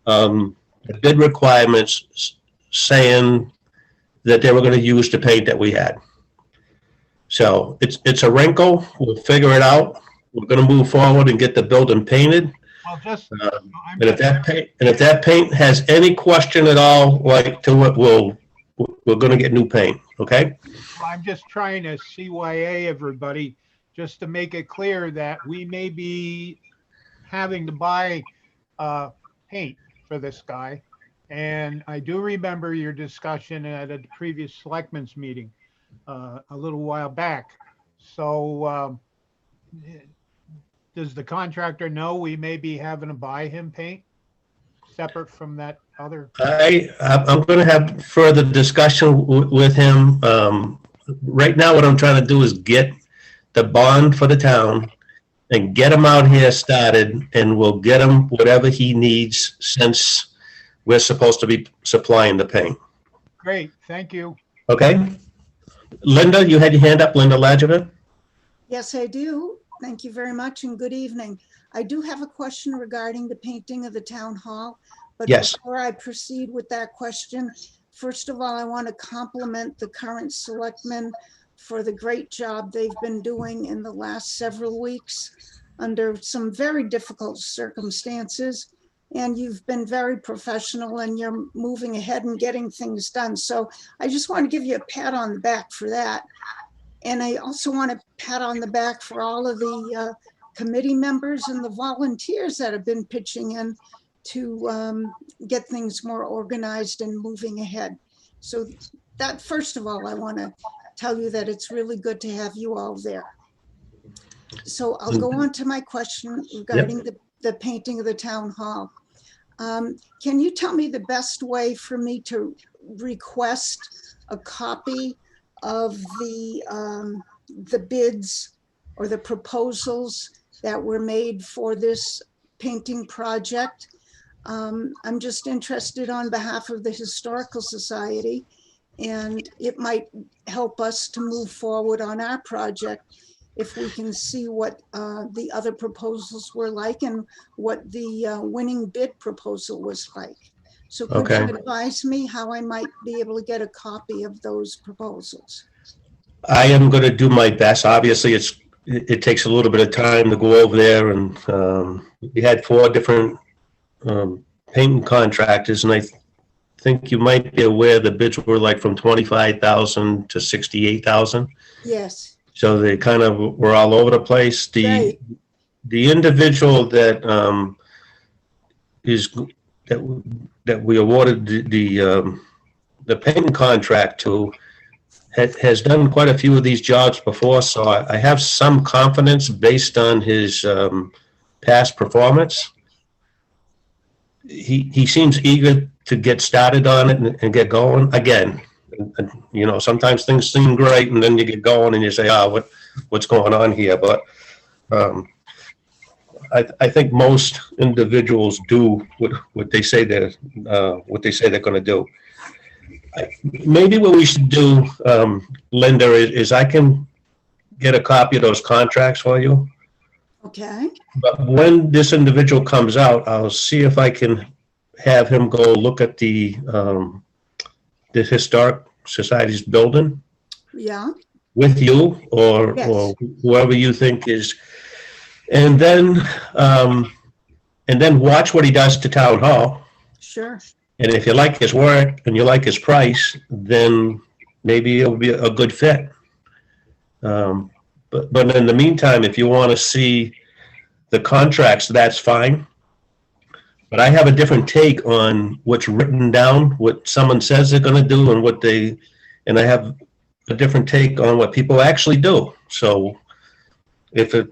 the bid requirements saying that they were going to use the paint that we had. So it's a wrinkle. We'll figure it out. We're going to move forward and get the building painted. Well, And if that paint has any question at all, like to it, we're going to get new paint. Okay. I'm just trying to CYA everybody, just to make it clear that we may be having to buy paint for this guy. And I do remember your discussion at a previous selectmen's meeting a little while back. So does the contractor know we may be having to buy him paint separate from that other? I'm going to have further discussion with him. Right now, what I'm trying to do is get the bond for the town and get him out here started, and we'll get him whatever he needs since we're supposed to be supplying the paint. Great, thank you. Okay. Linda, you had your hand up, Linda Ladgever? Yes, I do. Thank you very much and good evening. I do have a question regarding the painting of the town hall. But yes, before I proceed with that question, first of all, I want to compliment the current selectmen for the great job they've been doing in the last several weeks under some very difficult circumstances. And you've been very professional and you're moving ahead and getting things done. So I just want to give you a pat on the back for that. And I also want to pat on the back for all of the committee members and the volunteers that have been pitching in to get things more organized and moving ahead. So that, first of all, I want to tell you that it's really good to have you all there. So I'll go on to my question regarding the painting of the town hall. Can you tell me the best way for me to request a copy of the bids or the proposals that were made for this painting project? I'm just interested on behalf of the Historical Society, and it might help us to move forward on our project if we can see what the other proposals were like and what the winning bid proposal was like. So could Okay. you advise me how I might be able to get a copy of those proposals? I am going to do my best. Obviously, it takes a little bit of time to go over there, and we had 4 different painting contractors, and I think you might be aware the bids were like from 25,000 to 68,000. Yes, So they kind of were all over the place. Right. The individual that that we awarded the painting contract to has done quite a few of these jobs before, so I have some confidence based on his past performance. He seems eager to get started on it and get going again. And, you know, sometimes things seem great, and then you get going and you say, "Oh, what's going on here?" But I think most individuals do what they say they're going to do. Maybe what we should do, Linda, is I can get a copy of those contracts for you. okay, But when this individual comes out, I'll see if I can have him go look at the Historic Society's building yeah, with you or Yes. whoever you think is, and then watch what he does to Town Hall. sure. And if you like his work and you like his price, then maybe it'll be a good fit. But in the meantime, if you want to see the contracts, that's fine. But I have a different take on what's written down, what someone says they're going to do, and I have a different take on what people actually do. So if it,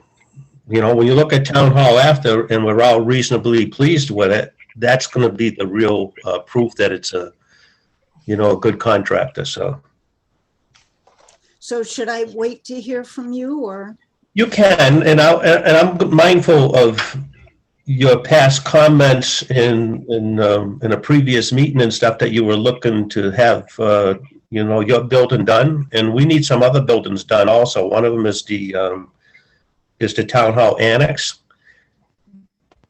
you know, when you look at Town Hall after and we're all reasonably pleased with it, that's going to be the real proof that it's a good contractor. So Should I wait to hear from you or? you can, and I'm mindful of your past comments in a previous meeting and stuff that you were looking to have your building done, and we need some other buildings done also. One of them is the Town Hall Annex,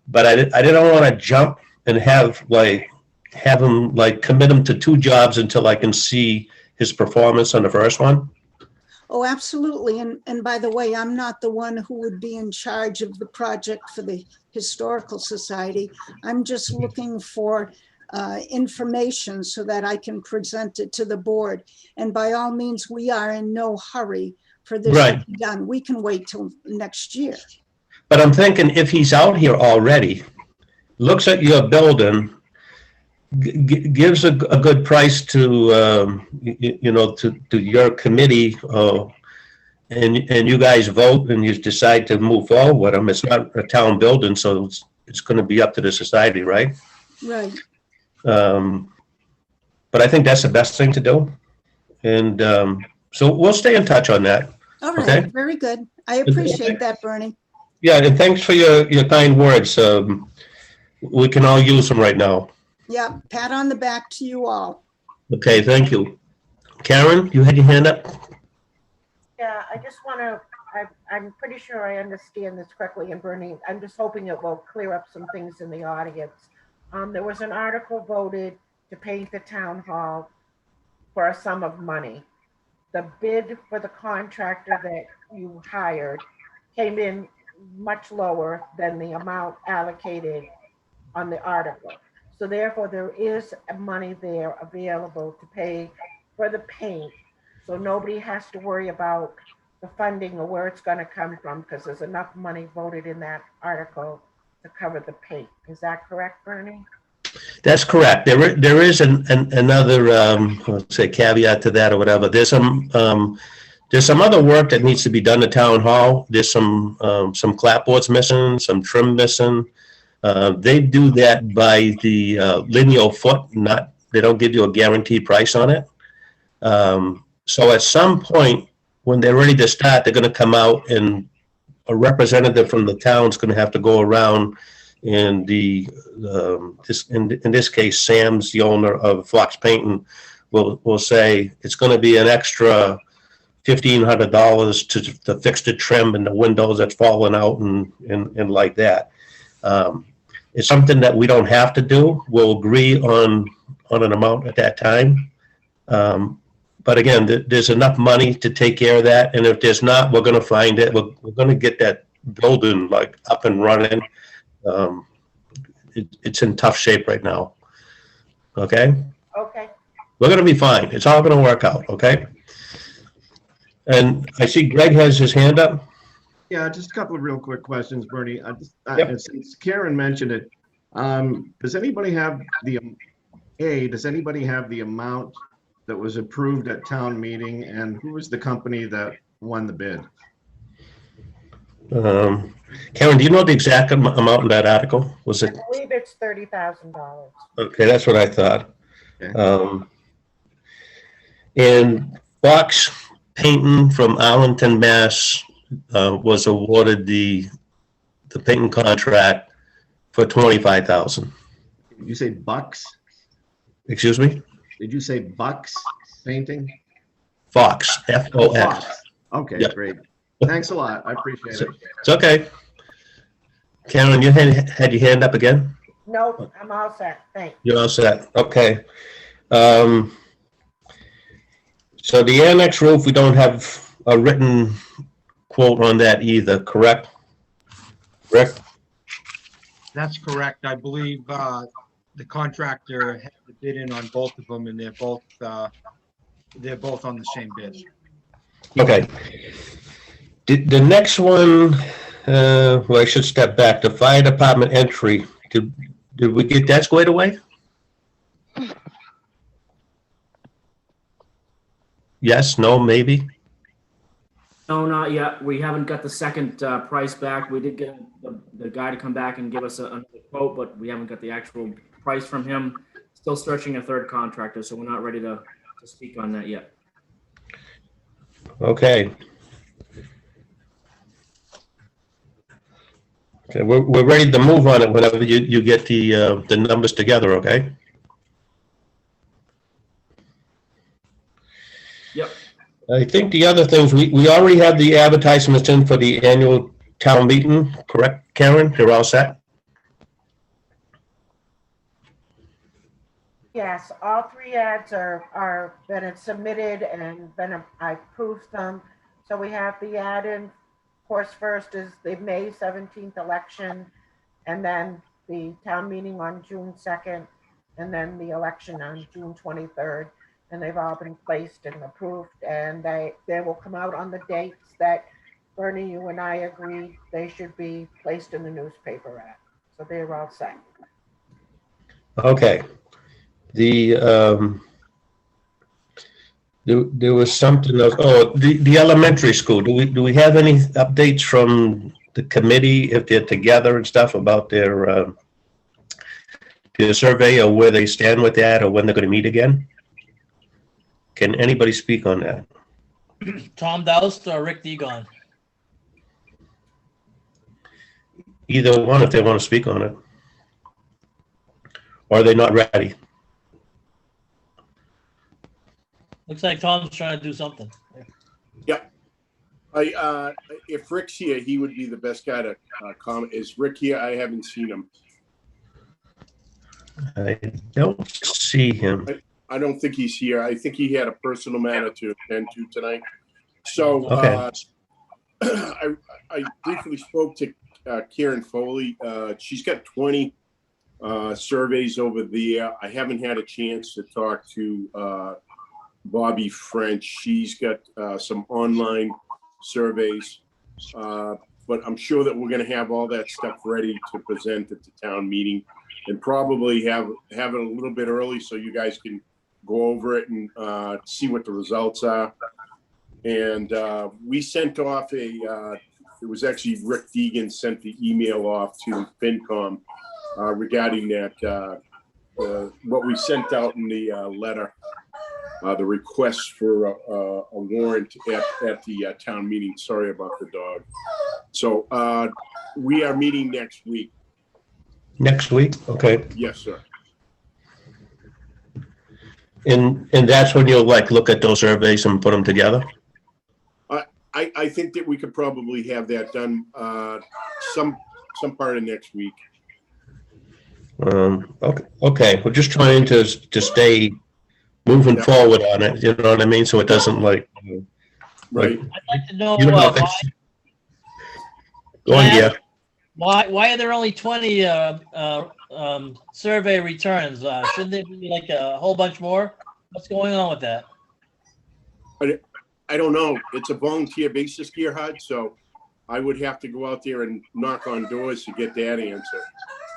but I didn't want to jump and have him commit him to 2 jobs until I can see his performance on the first one. Oh, absolutely. And by the way, I'm not the one who would be in charge of the project for the Historical Society. I'm just looking for information so that I can present it to the board. And by all means, we are in no hurry for this to be done. We can wait till next year. But I'm thinking if he's out here already, looks at your building, gives a good price to to your committee, and you guys vote and you decide to move forward with them. It's not a town building, so it's going to be up to the society, right? Right. But I think that's the best thing to do, and so we'll stay in touch on that. All right. Okay. Very good. I appreciate that, Bernie. Yeah, and thanks for your kind words. We can all use them right now. Yeah, pat on the back to you all. Okay, thank you. Karen, you had your hand up? Yeah, I just want to, I'm pretty sure I understand this correctly, and Bernie, I'm just hoping it will clear up some things in the audience. There was an article voted to paint the town hall for a sum of money. The bid for the contractor that you hired came in much lower than the amount allocated on the article. So therefore, there is money there available to pay for the paint. So nobody has to worry about the funding or where it's going to come from, because there's enough money voted in that article to cover the paint. Is that correct, Bernie? That's correct. There is another let's say caveat to that or whatever. There's some other work that needs to be done at town hall. There's some clapboards missing, some trim missing. They do that by the lineal foot. They don't give you a guaranteed price on it. So at some point when they're ready to start, they're going to come out, and a representative from the town is going to have to go around, and in this case, Sam's the owner of Fox Painting, will say it's going to be an extra $1,500 to fix the trim and the windows that's falling out and like that. it's something that we don't have to do. We'll agree on an amount at that time. But again, there's enough money to take care of that, and if there's not, we're gonna find it. We're gonna get that building like up and running. It's in tough shape right now. Okay? Okay. We're gonna be fine. It's all gonna work out, okay? And I see Greg has his hand up. Yeah, just a couple of real quick questions, Bernie. Yep. Since Karen mentioned it, does anybody have does anybody have the amount that was approved at town meeting, and who was the company that won the bid? Karen, do you know the exact amount in that article? Was I it? believe it's $30,000. Okay, that's what I thought. Okay. And Fox Painting from Arlington, Mass, was awarded the painting contract for $25,000. Did you say Bucks? Excuse me? Did you say Bucks Painting? Fox, F-O-X. Fox. Okay, Yep. great. Thanks a lot. I appreciate it. It's okay. Karen, you had your hand up again? Nope, I'm all set. Thanks. You're all set. Okay. So the annex roof, we don't have a written quote on that either, correct? Rick? That's correct. I believe the contractor had the bid in on both of them, and they're both on the same bid. Okay. The next one, well, I should step back. The fire department entry, did we get that squared away? Yes, no, maybe? No, not yet. We haven't got the second price back. We did get the guy to come back and give us another quote, but we haven't got the actual price from him. Still searching a third contractor, so we're not ready to speak on that yet. Okay. Okay, we're ready to move on it whenever you get the numbers together, okay? Yep. I think the other things, we already have the advertisements in for the annual town meeting, correct, Karen? They're all set? Yes, all 3 ads are been submitted and I proofed them. So we have the ad in, of course, first is the May 17th election, and then the town meeting on June 2nd, and then the election on June 23rd. And they've all been placed and approved, and they will come out on the dates that Bernie, you and I agreed they should be placed in the newspaper at. So they're all set. Okay. There was something else. Oh, the elementary school. Do we have any updates from the committee, if they're together and stuff, about their survey, or where they stand with that, or when they're going to meet again? Can anybody speak on that? Tom Doust or Rick Degon? Either one, if they want to speak on it. Or are they not ready? Looks like Tom's trying to do something. Yep. If Rick's here, he would be the best guy to comment. Is Rick here? I haven't seen him. I don't see him. I don't think he's here. I think he had a personal matter to attend to tonight. So Okay. I briefly spoke to Karen Foley. She's got 20 surveys over there. I haven't had a chance to talk to Bobby French. She's got some online surveys, but I'm sure that we're going to have all that stuff ready to present at the town meeting, and probably have it a little bit early so you guys can go over it and see what the results are. And we sent off it was actually Rick Deegan sent the email off to FinCom regarding that, what we sent out in the letter, the request for a warrant at the town meeting. Sorry about the dog. So we are meeting next week. Next week? Okay. Yes, sir. And that's when you'll look at those surveys and put them together? I think that we could probably have that done some part of next week. Okay, we're just trying to stay moving forward on it, you know what I mean? So it doesn't like. Right. I'd like to know You know, go on, yeah. why are there only 20 survey returns? Shouldn't there be like a whole bunch more? What's going on with that? I don't know. It's a volunteer basis, Gerhard, so I would have to go out there and knock on doors to get that answer.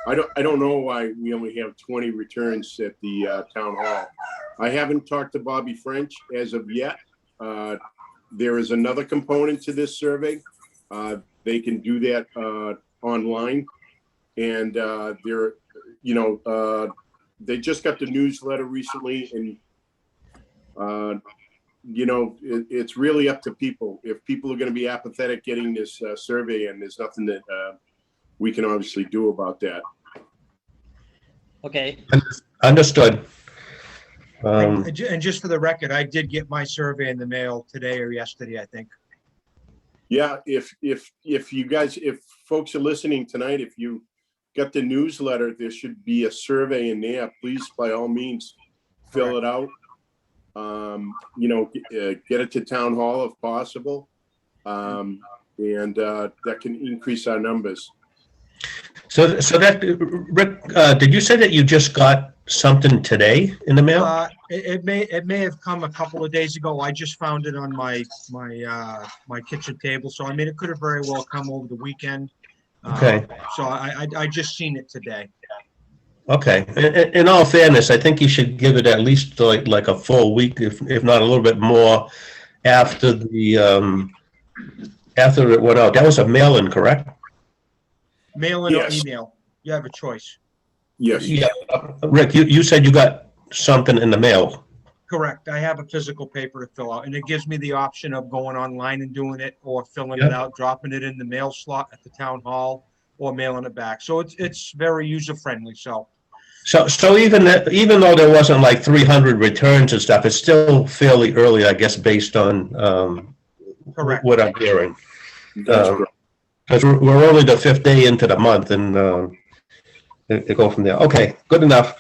I don't know why we only have 20 returns at the town hall. I haven't talked to Bobby French as of yet. There is another component to this survey. They can do that online, and they're, you know, they just got the newsletter recently, and you know, it's really up to people. If people are going to be apathetic getting this survey, and there's nothing that we can obviously do about that. Okay. Understood. And just for the record, I did get my survey in the mail today or yesterday, I think. Yeah, if you guys, if folks are listening tonight, if you got the newsletter, there should be a survey in there. Please, by all means, fill it out. You know, get it to town hall if possible, and that can increase our numbers. So that, Rick, did you say that you just got something today in the mail? It may have come a couple of days ago. I just found it on my kitchen table. So I mean, it could have very well come over the weekend. Okay. So I just seen it today. Okay. In all fairness, I think you should give it at least like a full week, if not a little bit more, after the after it went out. That was a mail-in, correct? Mail-in Yes. or email. You have a choice. Yes. Yeah. Rick, you said you got something in the mail. Correct. I have a physical paper to fill out, and it gives me the option of going online and doing it, or filling it Yep. out, dropping it in the mail slot at the town hall, or mailing it back. So it's very user-friendly. So even though there wasn't like 300 returns and stuff, it's still fairly early, I guess, based on Correct. what I'm hearing. That's correct. Because we're only the 5th day into the month, and it go from there. Okay, good enough.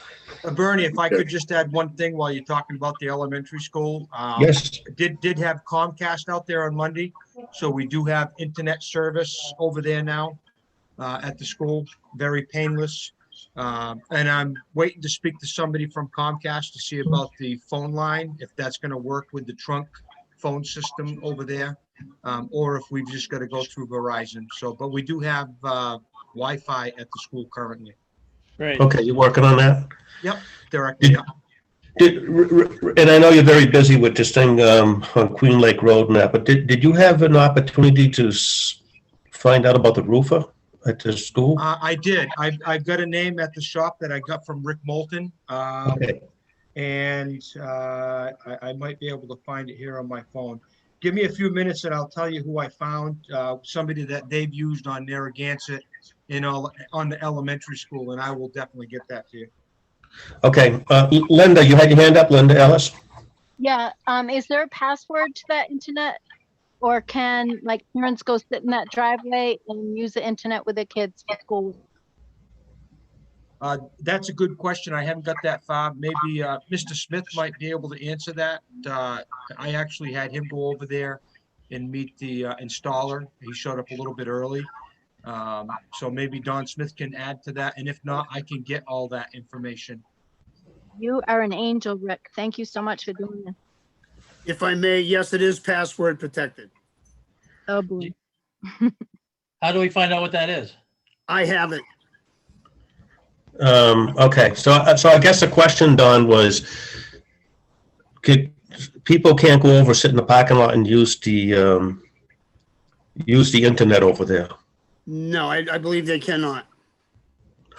Bernie, if I could just add one thing while you're talking about the elementary school. Yes. Did have Comcast out there on Monday, so we do have internet service over there now at the school. Very painless. And I'm waiting to speak to somebody from Comcast to see about the phone line, if that's going to work with the trunk phone system over there, or if we've just got to go through Verizon. So, but we do have Wi-Fi at the school currently. Great. Okay, you're working on that? Yep, directly. And I know you're very busy with this thing on Queen Lake Road and that, but did you have an opportunity to find out about the roofer at the school? I did. I've got a name at the shop that I got from Rick Moulton. Okay. And I might be able to find it here on my phone. Give me a few minutes and I'll tell you who I found. Somebody that they've used on Narragansett on the elementary school, and I will definitely get that to you. Okay. Linda, you had your hand up, Linda Ellis? Yeah, is there a password to that internet? Or can like parents go sit in that driveway and use the internet with their kids at school? That's a good question. I haven't got that far. Maybe Mr. Smith might be able to answer that. I actually had him go over there and meet the installer. He showed up a little bit early. So maybe Don Smith can add to that. And if not, I can get all that information. You are an angel, Rick. Thank you so much for doing this. If I may, yes, it is password protected. Oh, boy. How do we find out what that is? I have it. Okay, so I guess the question, Don, was, people can't go over, sit in the parking lot and use the internet over there? No, I believe they cannot.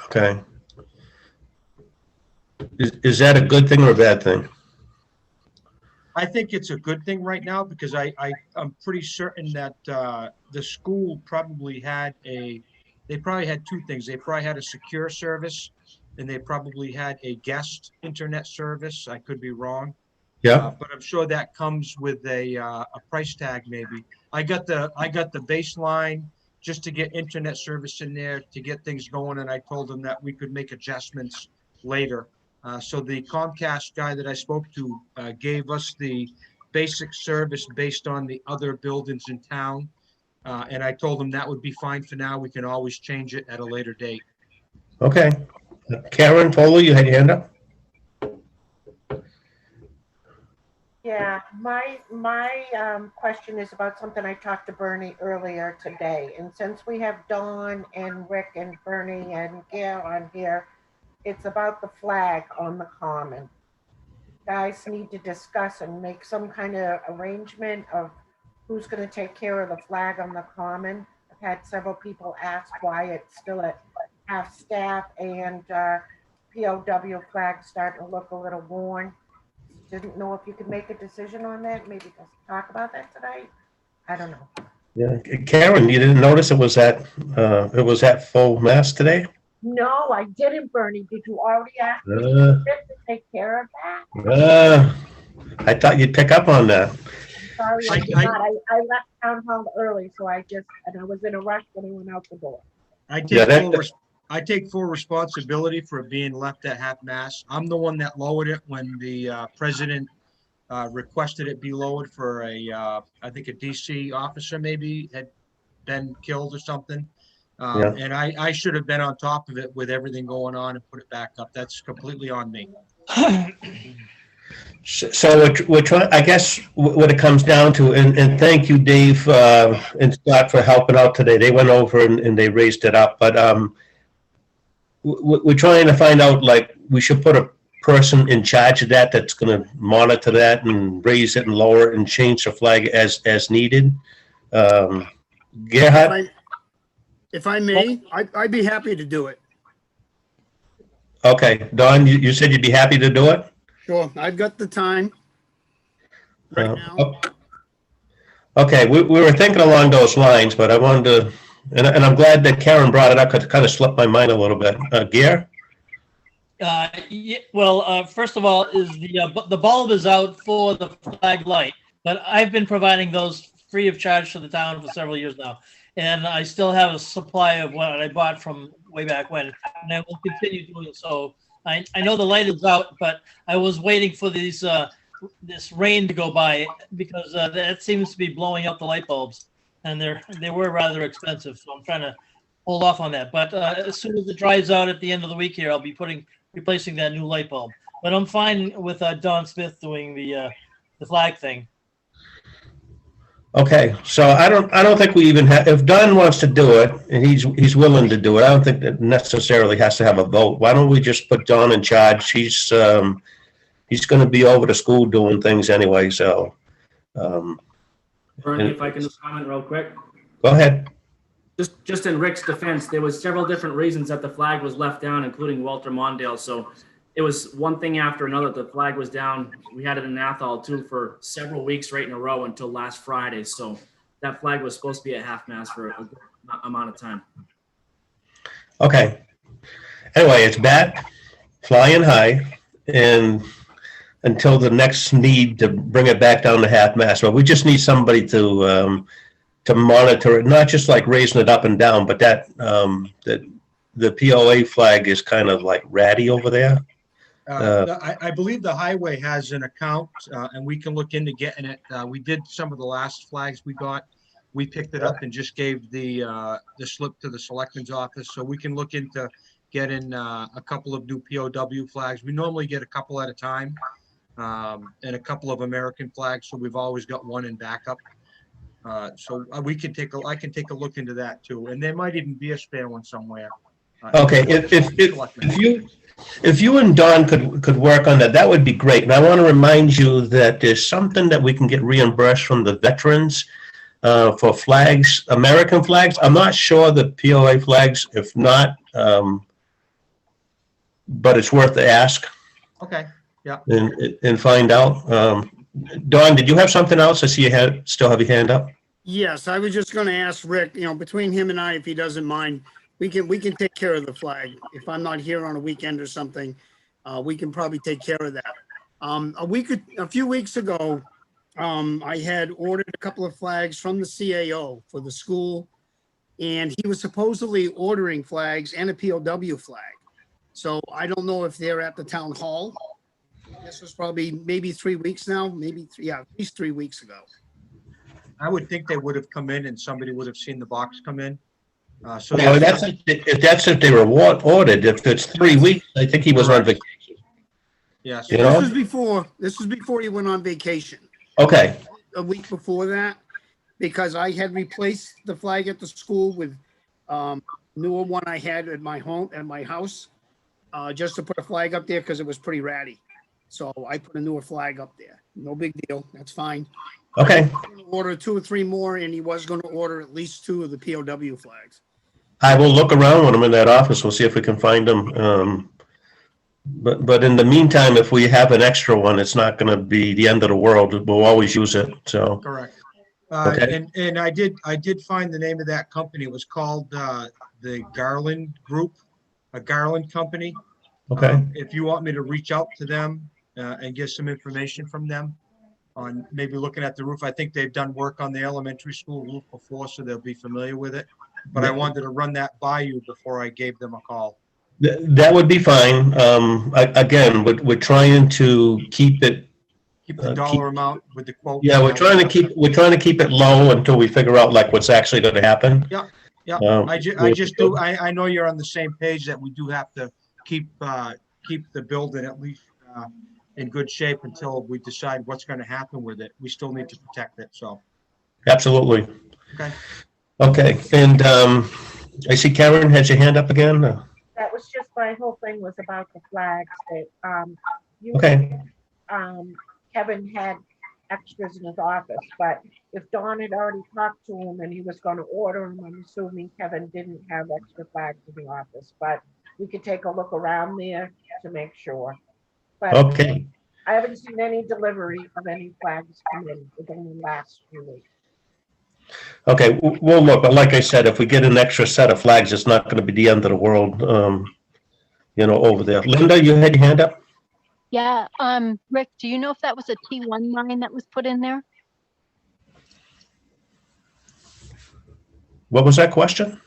Okay. Is that a good thing or a bad thing? I think it's a good thing right now because I'm pretty certain that the school probably had they probably had two things. They probably had a secure service and they probably had a guest internet service. I could be wrong. Yeah. But I'm sure that comes with a price tag maybe. I got the baseline just to get internet service in there, to get things going, and I told them that we could make adjustments later. So the Comcast guy that I spoke to gave us the basic service based on the other buildings in town. And I told him that would be fine for now. We can always change it at a later date. Okay. Karen Foley, you had your hand up? Yeah, my question is about something I talked to Bernie earlier today. And since we have Dawn and Rick and Bernie and Gail on here, it's about the flag on the common. Guys need to discuss and make some kind of arrangement of who's going to take care of the flag on the common. I've had several people ask why it's still at half staff, and POW flag starting to look a little worn. Didn't know if you could make a decision on that, maybe just talk about that tonight. I don't know. Yeah. Karen, you didn't notice it was at full mast today? No, I didn't, Bernie. Did you already ask me to take care of that? I thought you'd pick up on that. Sorry, I did not. I left town hall early, so I was in a rush when I went out the door. I take full responsibility for it being left at half mast. I'm the one that lowered it when the president requested it be lowered for I think a DC officer maybe had been killed or something. And I should have been on top of it with everything going on and put it back up. That's completely on me. So we're trying, I guess what it comes down to, and thank you, Dave and Scott, for helping out today. They went over and they raised it up, but we're trying to find out, like, we should put a person in charge of that's going to monitor that and raise it and lower it and change the flag as needed. Gerhard? If I may, I'd be happy to do it. Okay, Don, you said you'd be happy to do it? Sure, I've got the time right now. Okay, we were thinking along those lines, but I wanted to, and I'm glad that Karen brought it up because it kind of slipped my mind a little bit. Gear? Yeah, well, first of all, is the bulb is out for the flag light, but I've been providing those free of charge to the town for several years now. And I still have a supply of what I bought from way back when, and I will continue doing so. I know the light is out, but I was waiting for this rain to go by because that seems to be blowing out the light bulbs, and they were rather expensive. So I'm trying to hold off on that. But as soon as it dries out at the end of the week here, I'll be replacing that new light bulb. But I'm fine with Don Smith doing the flag thing. Okay, so I don't think we even have, if Don wants to do it and he's willing to do it, I don't think that necessarily has to have a vote. Why don't we just put Don in charge? He's going to be over to school doing things anyway, so. Bernie, if I can just comment real quick. Go ahead. Just in Rick's defense, there was several different reasons that the flag was left down, including Walter Mondale. So it was one thing after another. The flag was down. We had it in Athol too for several weeks right in a row until last Friday. So that flag was supposed to be at half mast for a good amount of time. Okay. Anyway, it's back, flying high, and until the next need to bring it back down to half mast. But we just need somebody to monitor it, not just like raising it up and down, but that the POA flag is kind of like ratty over there. I believe the highway has an account, and we can look into getting it. We did some of the last flags we got. We picked it up and just gave the slip to the selectman's office, so we can look into getting a couple of new POW flags. We normally get a couple at a time, and a couple of American flags, so we've always got one in backup. So I can take a look into that too, and there might even be a spare one somewhere. Okay, if you and Don could work on that, that would be great. And I want to remind you that there's something that we can get reimbursed from the veterans for flags, American flags. I'm not sure the POA flags, if not, but it's worth the ask. Okay, yeah. And find out. Don, did you have something else? I see you still have your hand up. Yes, I was just going to ask Rick, between him and I, if he doesn't mind, we can take care of the flag. If I'm not here on a weekend or something, we can probably take care of that. A few weeks ago, I had ordered a couple of flags from the CAO for the school and he was supposedly ordering flags and a POW flag. So I don't know if they're at the town hall. This was probably maybe 3 weeks now, at least 3 weeks ago. I would think they would have come in and somebody would have seen the box come in. So Well, that's if they were ordered. If it's 3 weeks, I think he was on vacation. Yes. You This know? was before he went on vacation. Okay. A week before that, because I had replaced the flag at the school with newer one I had at my house, just to put a flag up there because it was pretty ratty. So I put a newer flag up there. No big deal. That's fine. Okay. He was gonna order 2 or 3 more, and he was going to order at least 2 of the POW flags. I will look around when I'm in that office. We'll see if we can find them. But in the meantime, if we have an extra one, it's not going to be the end of the world. We'll always use it. So Correct. Okay. And I did find the name of that company. It was called the Garland Group, a Garland company. Okay. If you want me to reach out to them and get some information from them on maybe looking at the roof, I think they've done work on the elementary school roof before, so they'll be familiar with it. But I wanted to run that by you before I gave them a call. That would be fine. Again, we're trying to keep it. Keep the dollar amount with the quote. Yeah, we're trying to keep it low until we figure out like what's actually going to happen. Yeah, yeah. I know you're on the same page that we do have to keep the building at least in good shape until we decide what's going to happen with it. We still need to protect it. So. Absolutely. Okay. Okay, and I see Karen has your hand up again. That was just, my whole thing was about the flags that, Okay. Kevin had extras in his office, but if Don had already talked to him and he was gonna order them, I'm assuming Kevin didn't have extra flags in the office, but we could take a look around there to make sure. But Okay. I haven't seen any delivery of any flags come in within the last few weeks. Okay, we'll look, but like I said, if we get an extra set of flags, it's not going to be the end of the world, over there. Linda, you had your hand up? Yeah, Rick, do you know if that was a T1 line that was put in there? What was that question?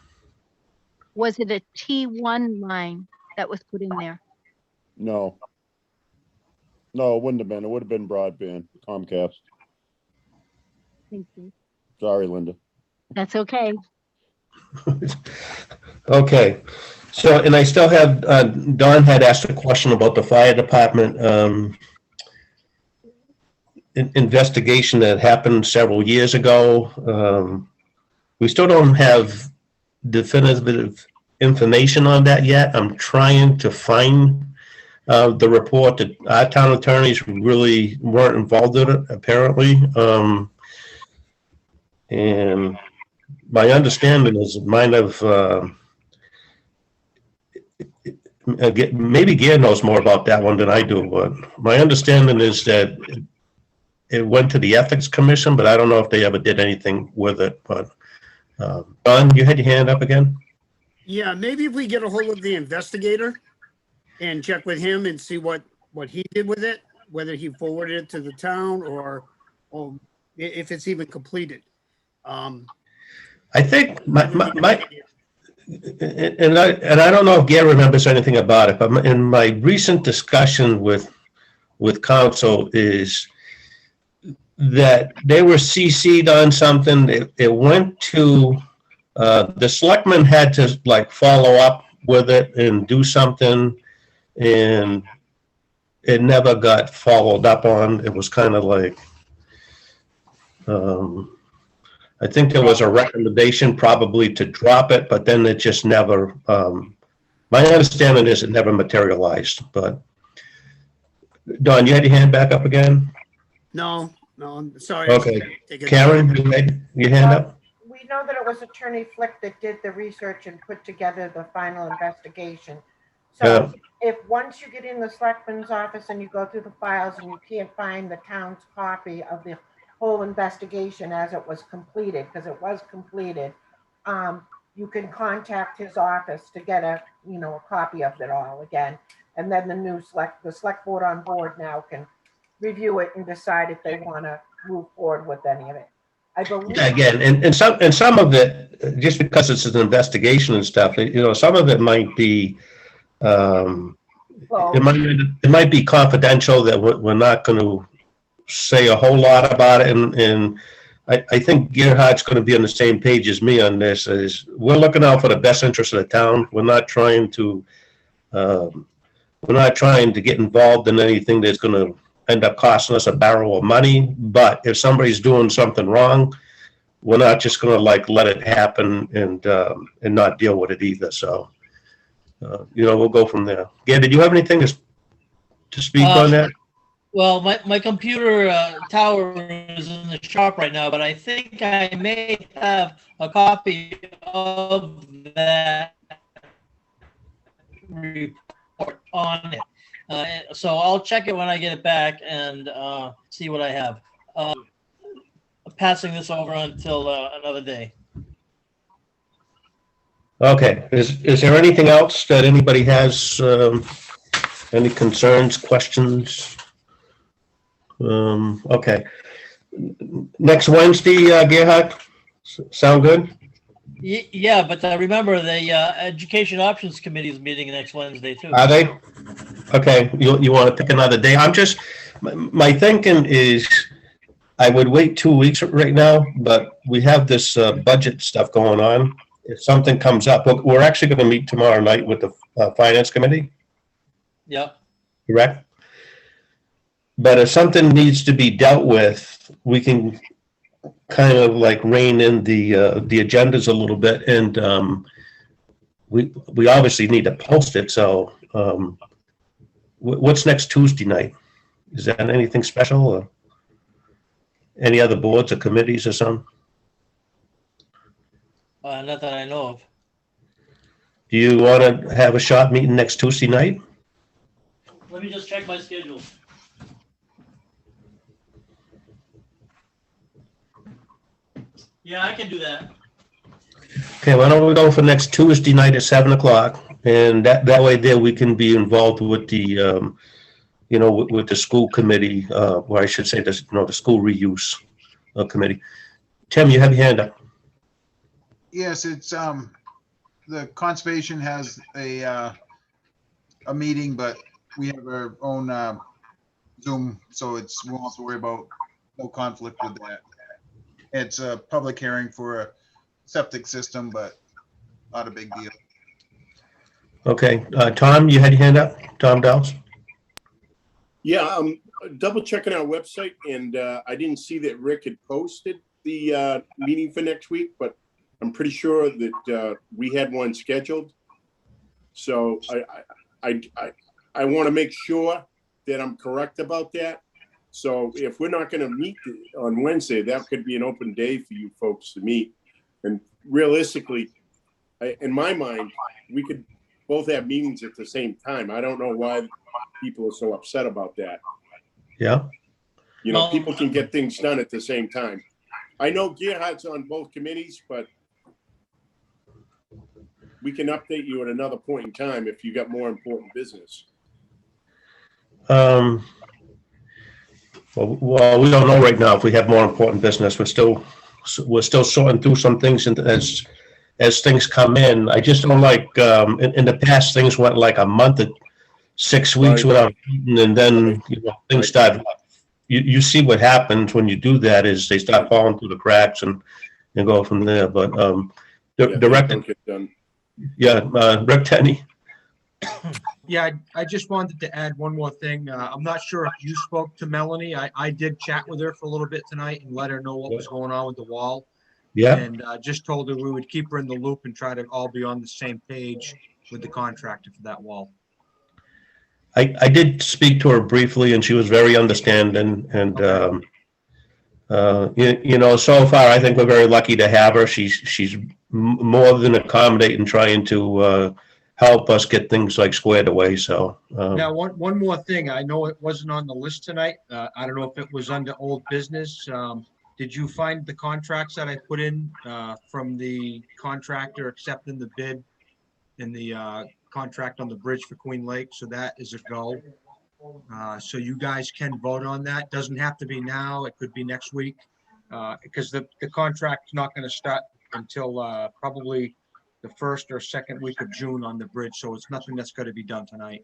Was it a T1 line that was put in there? No. No, it wouldn't have been. It would have been broadband, Comcast. Thank you. Sorry, Linda. That's okay. Okay, so, and I still have, Don had asked a question about the fire department investigation that happened several years ago. We still don't have definitive information on that yet. I'm trying to find the report. That our town attorneys really weren't involved in it, apparently. And my understanding is it might have, maybe Gare knows more about that one than I do, but my understanding is that it went to the Ethics Commission, but I don't know if they ever did anything with it. But Don, you had your hand up again? Yeah, maybe if we get a hold of the investigator and check with him and see what he did with it, whether he forwarded it to the town or if it's even completed. I think and I don't know if Gare remembers anything about it, but in my recent discussion with council is that they were CC'd on something. It went to the selectmen had to like follow up with it and do something, and it never got followed up on. It was kind of like I think there was a recommendation probably to drop it, but then it just never, my understanding is it never materialized. But Don, you had your hand back up again? No, I'm sorry. Okay. Karen, you had your hand up? We know that it was Attorney Flick that did the research and put together the final investigation. So if once you get in the selectman's office and you go through the files and you can't find the town's copy of the whole investigation as it was completed, because it was completed, you can contact his office to get a copy of it all again. And then the select board on board now can review it and decide if they want to move forward with any of it. I believe. Yeah, again, and some of it, just because it's an investigation and stuff, some of it might be, Well, it might be confidential that we're not going to say a whole lot about it. And I think Gerhardt's going to be on the same page as me on this. Is we're looking out for the best interest of the town. We're not trying to get involved in anything that's going to end up costing us a barrel of money. But if somebody's doing something wrong, we're not just going to let it happen and not deal with it either. So, we'll go from there. Gail, did you have anything to speak on that? Well, my computer tower is in the shop right now, but I think I may have a copy of that report on it. So I'll check it when I get it back and see what I have. Passing this over until another day. Okay. Is there anything else that anybody has? Any concerns, questions? Okay. Next Wednesday, Gerhard, sound good? Yeah, but remember the Education Options Committee is meeting next Wednesday too. Are they? Okay. You want to pick another day? My thinking is I would wait 2 weeks right now, but we have this budget stuff going on. If something comes up, we're actually going to meet tomorrow night with the Finance Committee. Yep. Correct? But if something needs to be dealt with, we can kind of rein in the agendas a little bit, and we obviously need to post it. So, what's next Tuesday night? Is that anything special, or any other boards or committees or something? Not that I know of. Do you want to have a shop meeting next Tuesday night? Let me just check my schedule. Yeah, I can do that. Okay, why don't we go for next Tuesday night at 7 o'clock, and that way there we can be involved with the with the school committee, or I should say the school reuse committee. Tim, you have your hand up. Yes, it's the conservation has a meeting, but we have our own Zoom, so we won't have to worry about no conflict with that. It's a public hearing for a septic system, but not a big deal. Okay, Tom, you had your hand up. Tom Downs. Yeah, I'm double checking our website, and I didn't see that Rick had posted the meeting for next week, but I'm pretty sure that we had one scheduled. So I want to make sure that I'm correct about that. So if we're not going to meet on Wednesday, that could be an open day for you folks to meet. And realistically, in my mind, we could both have meetings at the same time. I don't know why people are so upset about that. Yeah. People can get things done at the same time. I know Gerhardt's on both committees, but we can update you at another point in time if you got more important business. Well, we don't know right now if we have more important business. We're still sorting through some things, and as things come in, I just don't like. In the past, things went like a month, 6 weeks without meeting, and then things start. You see what happens when you do that is they start falling through the cracks and go from there. But Director, Rick Tenney. Yeah, I just wanted to add one more thing. I'm not sure if you spoke to Melanie. I did chat with her for a little bit tonight and let her know what was going on with the wall. Yeah. And just told her we would keep her in the loop and try to all be on the same page with the contractor for that wall. I did speak to her briefly, and she was very understanding. And so far, I think we're very lucky to have her. She's more than accommodating, trying to help us get things squared away. So now, one more thing. I know it wasn't on the list tonight. I don't know if it was under old business. Did you find the contracts that I put in from the contractor accepting the bid in the contract on the bridge for Queen Lake? So that is a go. So you guys can vote on that. Doesn't have to be now. It could be next week. because the contract's not gonna start until probably the first or second week of June on the bridge, so it's nothing that's gonna be done tonight.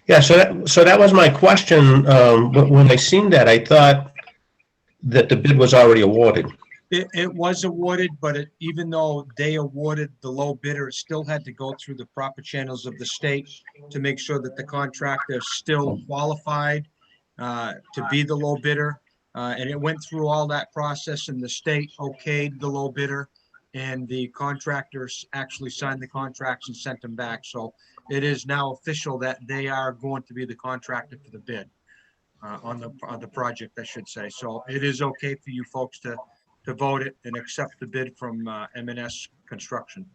Yeah, so that was my question. When I seen that, I thought that the bid was already awarded. It was awarded, but even though they awarded the low bidder, it still had to go through the proper channels of the state to make sure that the contractor still qualified to be the low bidder. And it went through all that process, and the state okayed the low bidder, and the contractors actually signed the contracts and sent them back. So it is now official that they are going to be the contractor for the bid on the project, I should say. So it is okay for you folks to vote it and accept the bid from M&S Construction.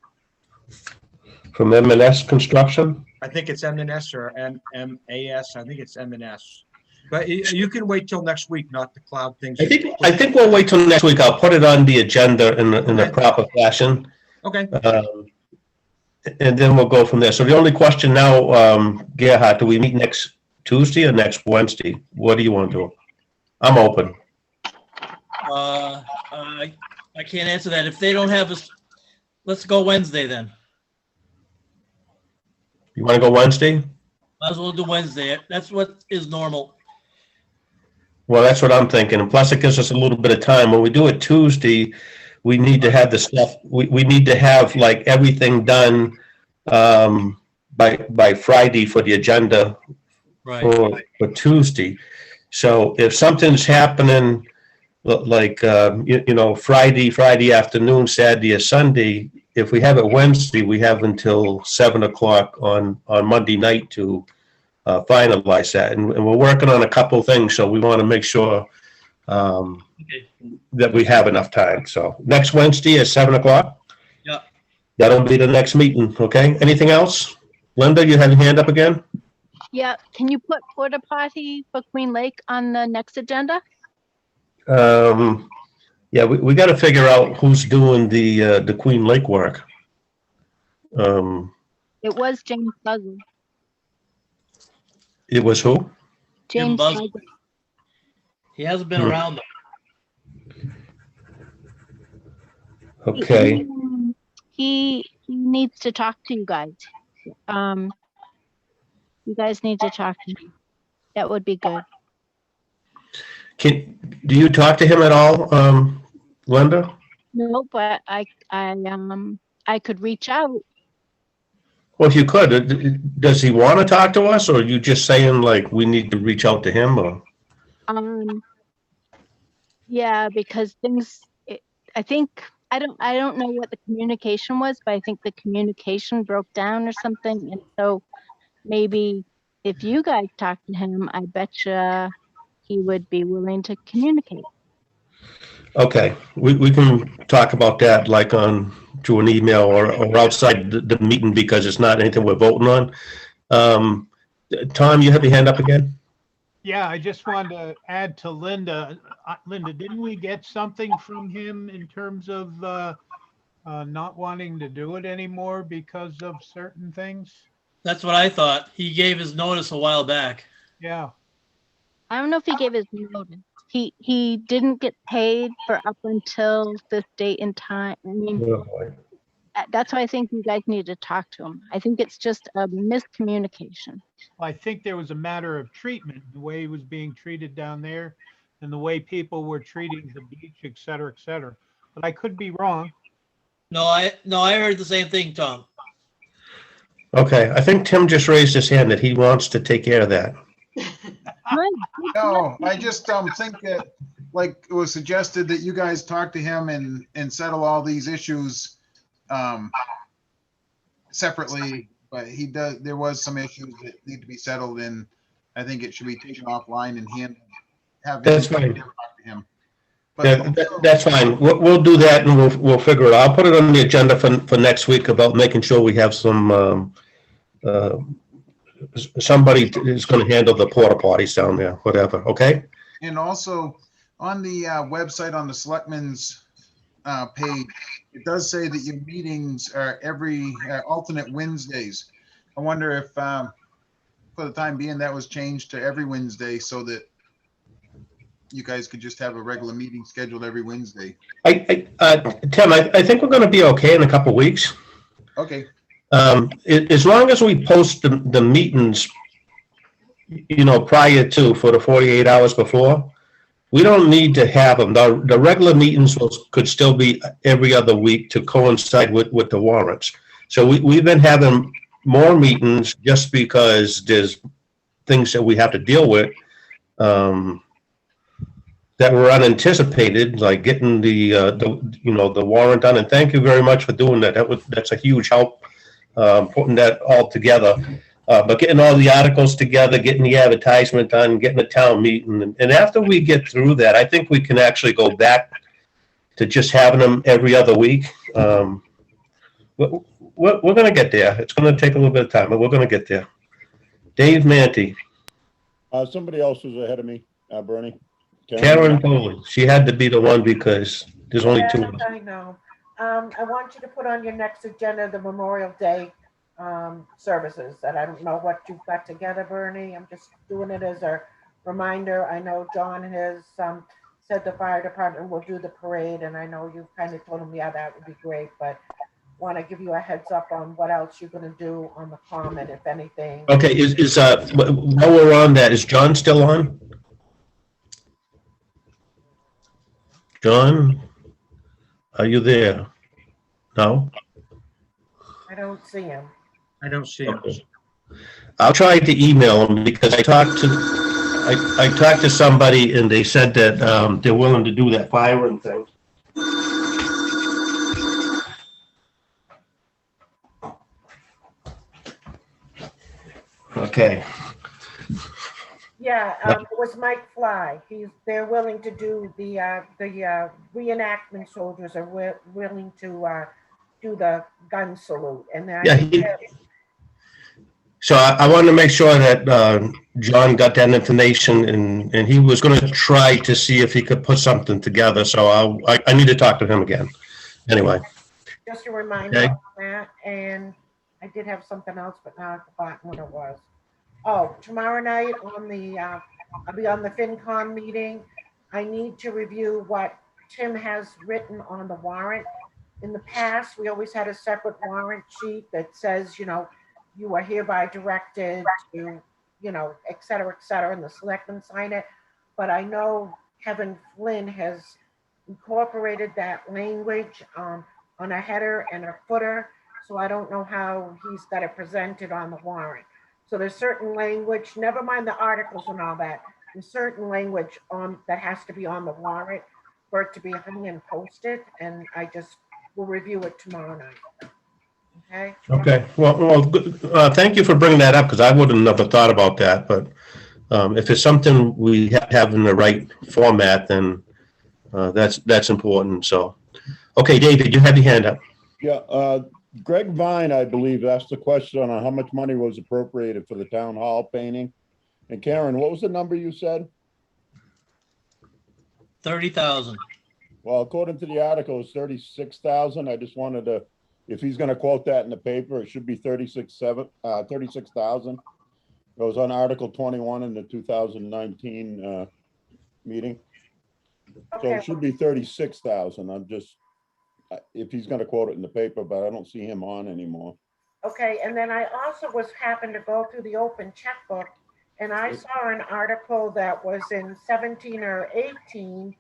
From M&S Construction? I think it's M&S or MAS. I think it's M&S. But you can wait till next week, not to cloud things. I think we'll wait till next week. I'll put it on the agenda in the proper fashion. Okay. And then we'll go from there. So the only question now, Gerhard, do we meet next Tuesday or next Wednesday? What do you want to do? I'm open. I can't answer that. If they don't have us, let's go Wednesday then. You want to go Wednesday? Might as well do Wednesday. That's what is normal. Well, that's what I'm thinking. And plus it gives us a little bit of time. When we do it Tuesday, we need to have the stuff, we need to have like everything done by Friday for the agenda for Tuesday. So if something's happening like, Friday afternoon, Saturday or Sunday, if we have it Wednesday, we have until 7:00 on Monday night to finalize that. And we're working on a couple of things, so we want to make sure that we have enough time. So next Wednesday at 7:00? Yeah. That'll be the next meeting, okay? Anything else? Linda, you have your hand up again? Yeah, can you put porta potty for Queen Lake on the next agenda? Yeah, we got to figure out who's doing the Queen Lake work. It was James Buzzard. It was who? James Buzz- Buzzard. He hasn't been around though. Okay. He needs to talk to you guys. You guys need to talk to him. That would be good. Do you talk to him at all, Linda? No, but I could reach out. Well, if you could, does he want to talk to us, or are you just saying like we need to reach out to him, or? Yeah, because I think, I don't know what the communication was, but I think the communication broke down or something. And so maybe if you guys talk to him, I betcha he would be willing to communicate. Okay, we can talk about that like through an email or outside the meeting, because it's not anything we're voting on. Tom, you have your hand up again? Yeah, I just wanted to add to Linda. Linda, didn't we get something from him in terms of not wanting to do it anymore because of certain things? That's what I thought. He gave his notice a while back. Yeah. I don't know if he gave his notice. He didn't get paid for up until this date and time. I mean, that's why I think you guys need to talk to him. I think it's just a miscommunication. Well, I think there was a matter of treatment, the way he was being treated down there and the way people were treating the beach, et cetera, et cetera. But I could be wrong. No, I heard the same thing, Tom. Okay, I think Tim just raised his hand that he wants to take care of that. No, I just think that, like it was suggested, that you guys talk to him and settle all these issues separately. But there was some issues that need to be settled, and I think it should be taken offline and That's fine. talk to him. That's fine. We'll do that, and we'll figure it out. I'll put it on the agenda for next week about making sure we have some somebody is going to handle the porta potties down there, whatever. Okay. And also on the website on the Selectmen's page, it does say that your meetings are every alternate Wednesdays. I wonder if, for the time being, that was changed to every Wednesday so that you guys could just have a regular meeting scheduled every Wednesday. Tim, I think we're gonna be okay in a couple weeks. Okay, As long as we post the meetings, prior to, for the 48 hours before, we don't need to have them. The regular meetings could still be every other week to coincide with the warrants. So we've been having more meetings just because there's things that we have to deal with that were unanticipated, like getting the warrant done. And thank you very much for doing that. That's a huge help, putting that all together. But getting all the articles together, getting the advertisement done, getting the town meeting. And after we get through that, I think we can actually go back to just having them every other week. We're going to get there. It's going to take a little bit of time, but we're going to get there. Dave Manty. Somebody else was ahead of me, Bernie. Karen Foley. She had to be the one because there's only two of us. I know. I want you to put on your next agenda the Memorial Day services. And I don't know what you've got together, Bernie. I'm just doing it as a reminder. I know John has said the fire department will do the parade, and I know you've kind of told him, yeah, that would be great, but want to give you a heads up on what else you're going to do on the common, if anything. Okay, while we're on that, is John still on? John, are you there? No? I don't see him. I don't see him. Okay. I'll try to email him because I talked to somebody and they said that they're willing to do that firing thing. Okay. Yeah, it was Mike Fly. They're willing to do the reenactment soldiers are willing to do the gun salute, and So I wanted to make sure that John got that information, and he was going to try to see if he could put something together. So I need to talk to him again. Anyway. Just a reminder on that, and I did have something else, but now I've forgotten what it was. Oh, tomorrow night I'll be on the FinCom meeting. I need to review what Tim has written on the warrant. In the past, we always had a separate warrant sheet that says, you are hereby directed to, et cetera, and the selectmen sign it. But I know Kevin Flynn has incorporated that language on a header and a footer. So I don't know how he's got it presented on the warrant. So there's certain language, never mind the articles and all that, there's certain language that has to be on the warrant for it to be hung and posted. And I just will review it tomorrow night. Okay. Okay. Well, thank you for bringing that up because I would have never thought about that. But if it's something we have in the right format, then that's important. So, okay, David, you have your hand up. Yeah. Greg Vine, I believe, asked a question on how much money was appropriated for the town hall painting. And Karen, what was the number you said? 30,000. Well, according to the article, it's 36,000. I just wanted to, if he's going to quote that in the paper, it should be 36,000. It was on Article 21 in the 2019 meeting. So it should be 36,000. I'm just, if he's going to quote it in the paper, but I don't see him on anymore. Okay, and then I also happened to go through the open checkbook, and I saw an article that was in 17 or 18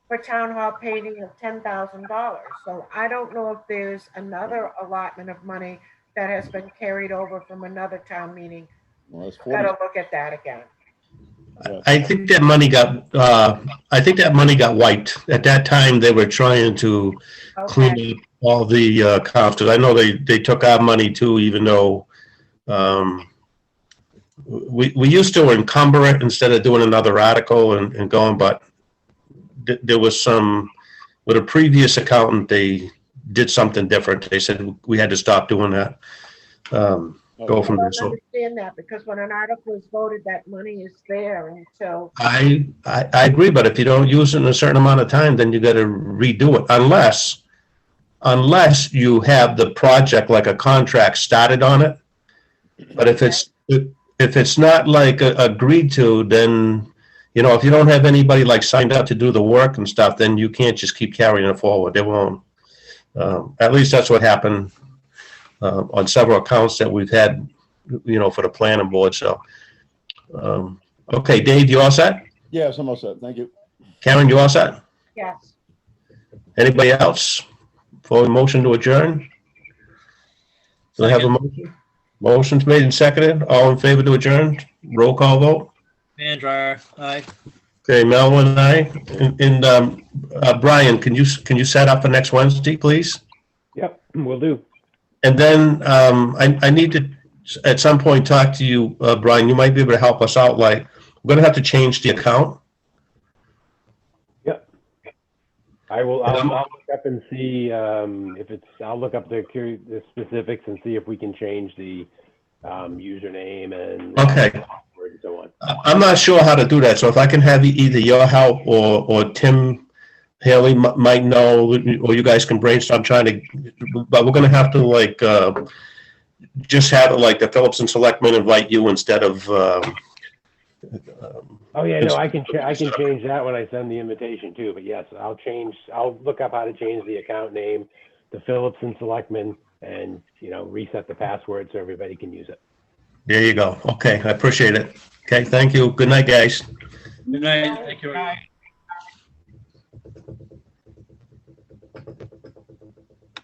for town hall painting of $10,000. So I don't know if there's another allotment of money that has been carried over from another town meeting. Well, gotta look at that again. I think that money got wiped. At that time, they were trying to clean up all the accounts. Because I know they took our money too, even though we used to encumber it instead of doing another article and going. But there was some, with a previous accountant, they did something different. They said we had to stop doing that. Go from there. I So understand that because when an article is voted, that money is there until. I agree, but if you don't use it in a certain amount of time, then you got to redo it unless you have the project like a contract started on it. But if it's not like agreed to, then you know, if you don't have anybody like signed up to do the work and stuff, then you can't just keep carrying it forward. They won't. At least that's what happened on several accounts that we've had, you know, for the planning board. So, okay, Dave, you all set? Yes, I'm all set. Thank you. Karen, you all set? Yes. Anybody else for a motion to adjourn? Do I have a motion? Motion's made and seconded. All in favor to adjourn? Roll call vote. Man dryer, aye. Okay, Melvin and I. And Brian, can you set up for next Wednesday, please? Yep, will do. And then I need to at some point talk to you, Brian. You might be able to help us out. Like, we're gonna have to change the account. Yep. I'll look up and see if it's, I'll look up the specifics and see if we can change the username and Okay. password and so on. I'm not sure how to do that. So if I can have either your help or Tim Haley might know, or you guys can brainstorm trying to, but we're gonna have to like just have it like the Phillipston Selectmen invite you instead of. Oh yeah, no, I can change that when I send the invitation too. But yes, I'll look up how to change the account name to Phillipston Selectmen and, you know, reset the password so everybody can use it. There you go. Okay, I appreciate it. Okay, thank you. Good night, guys. Good night. Thank you.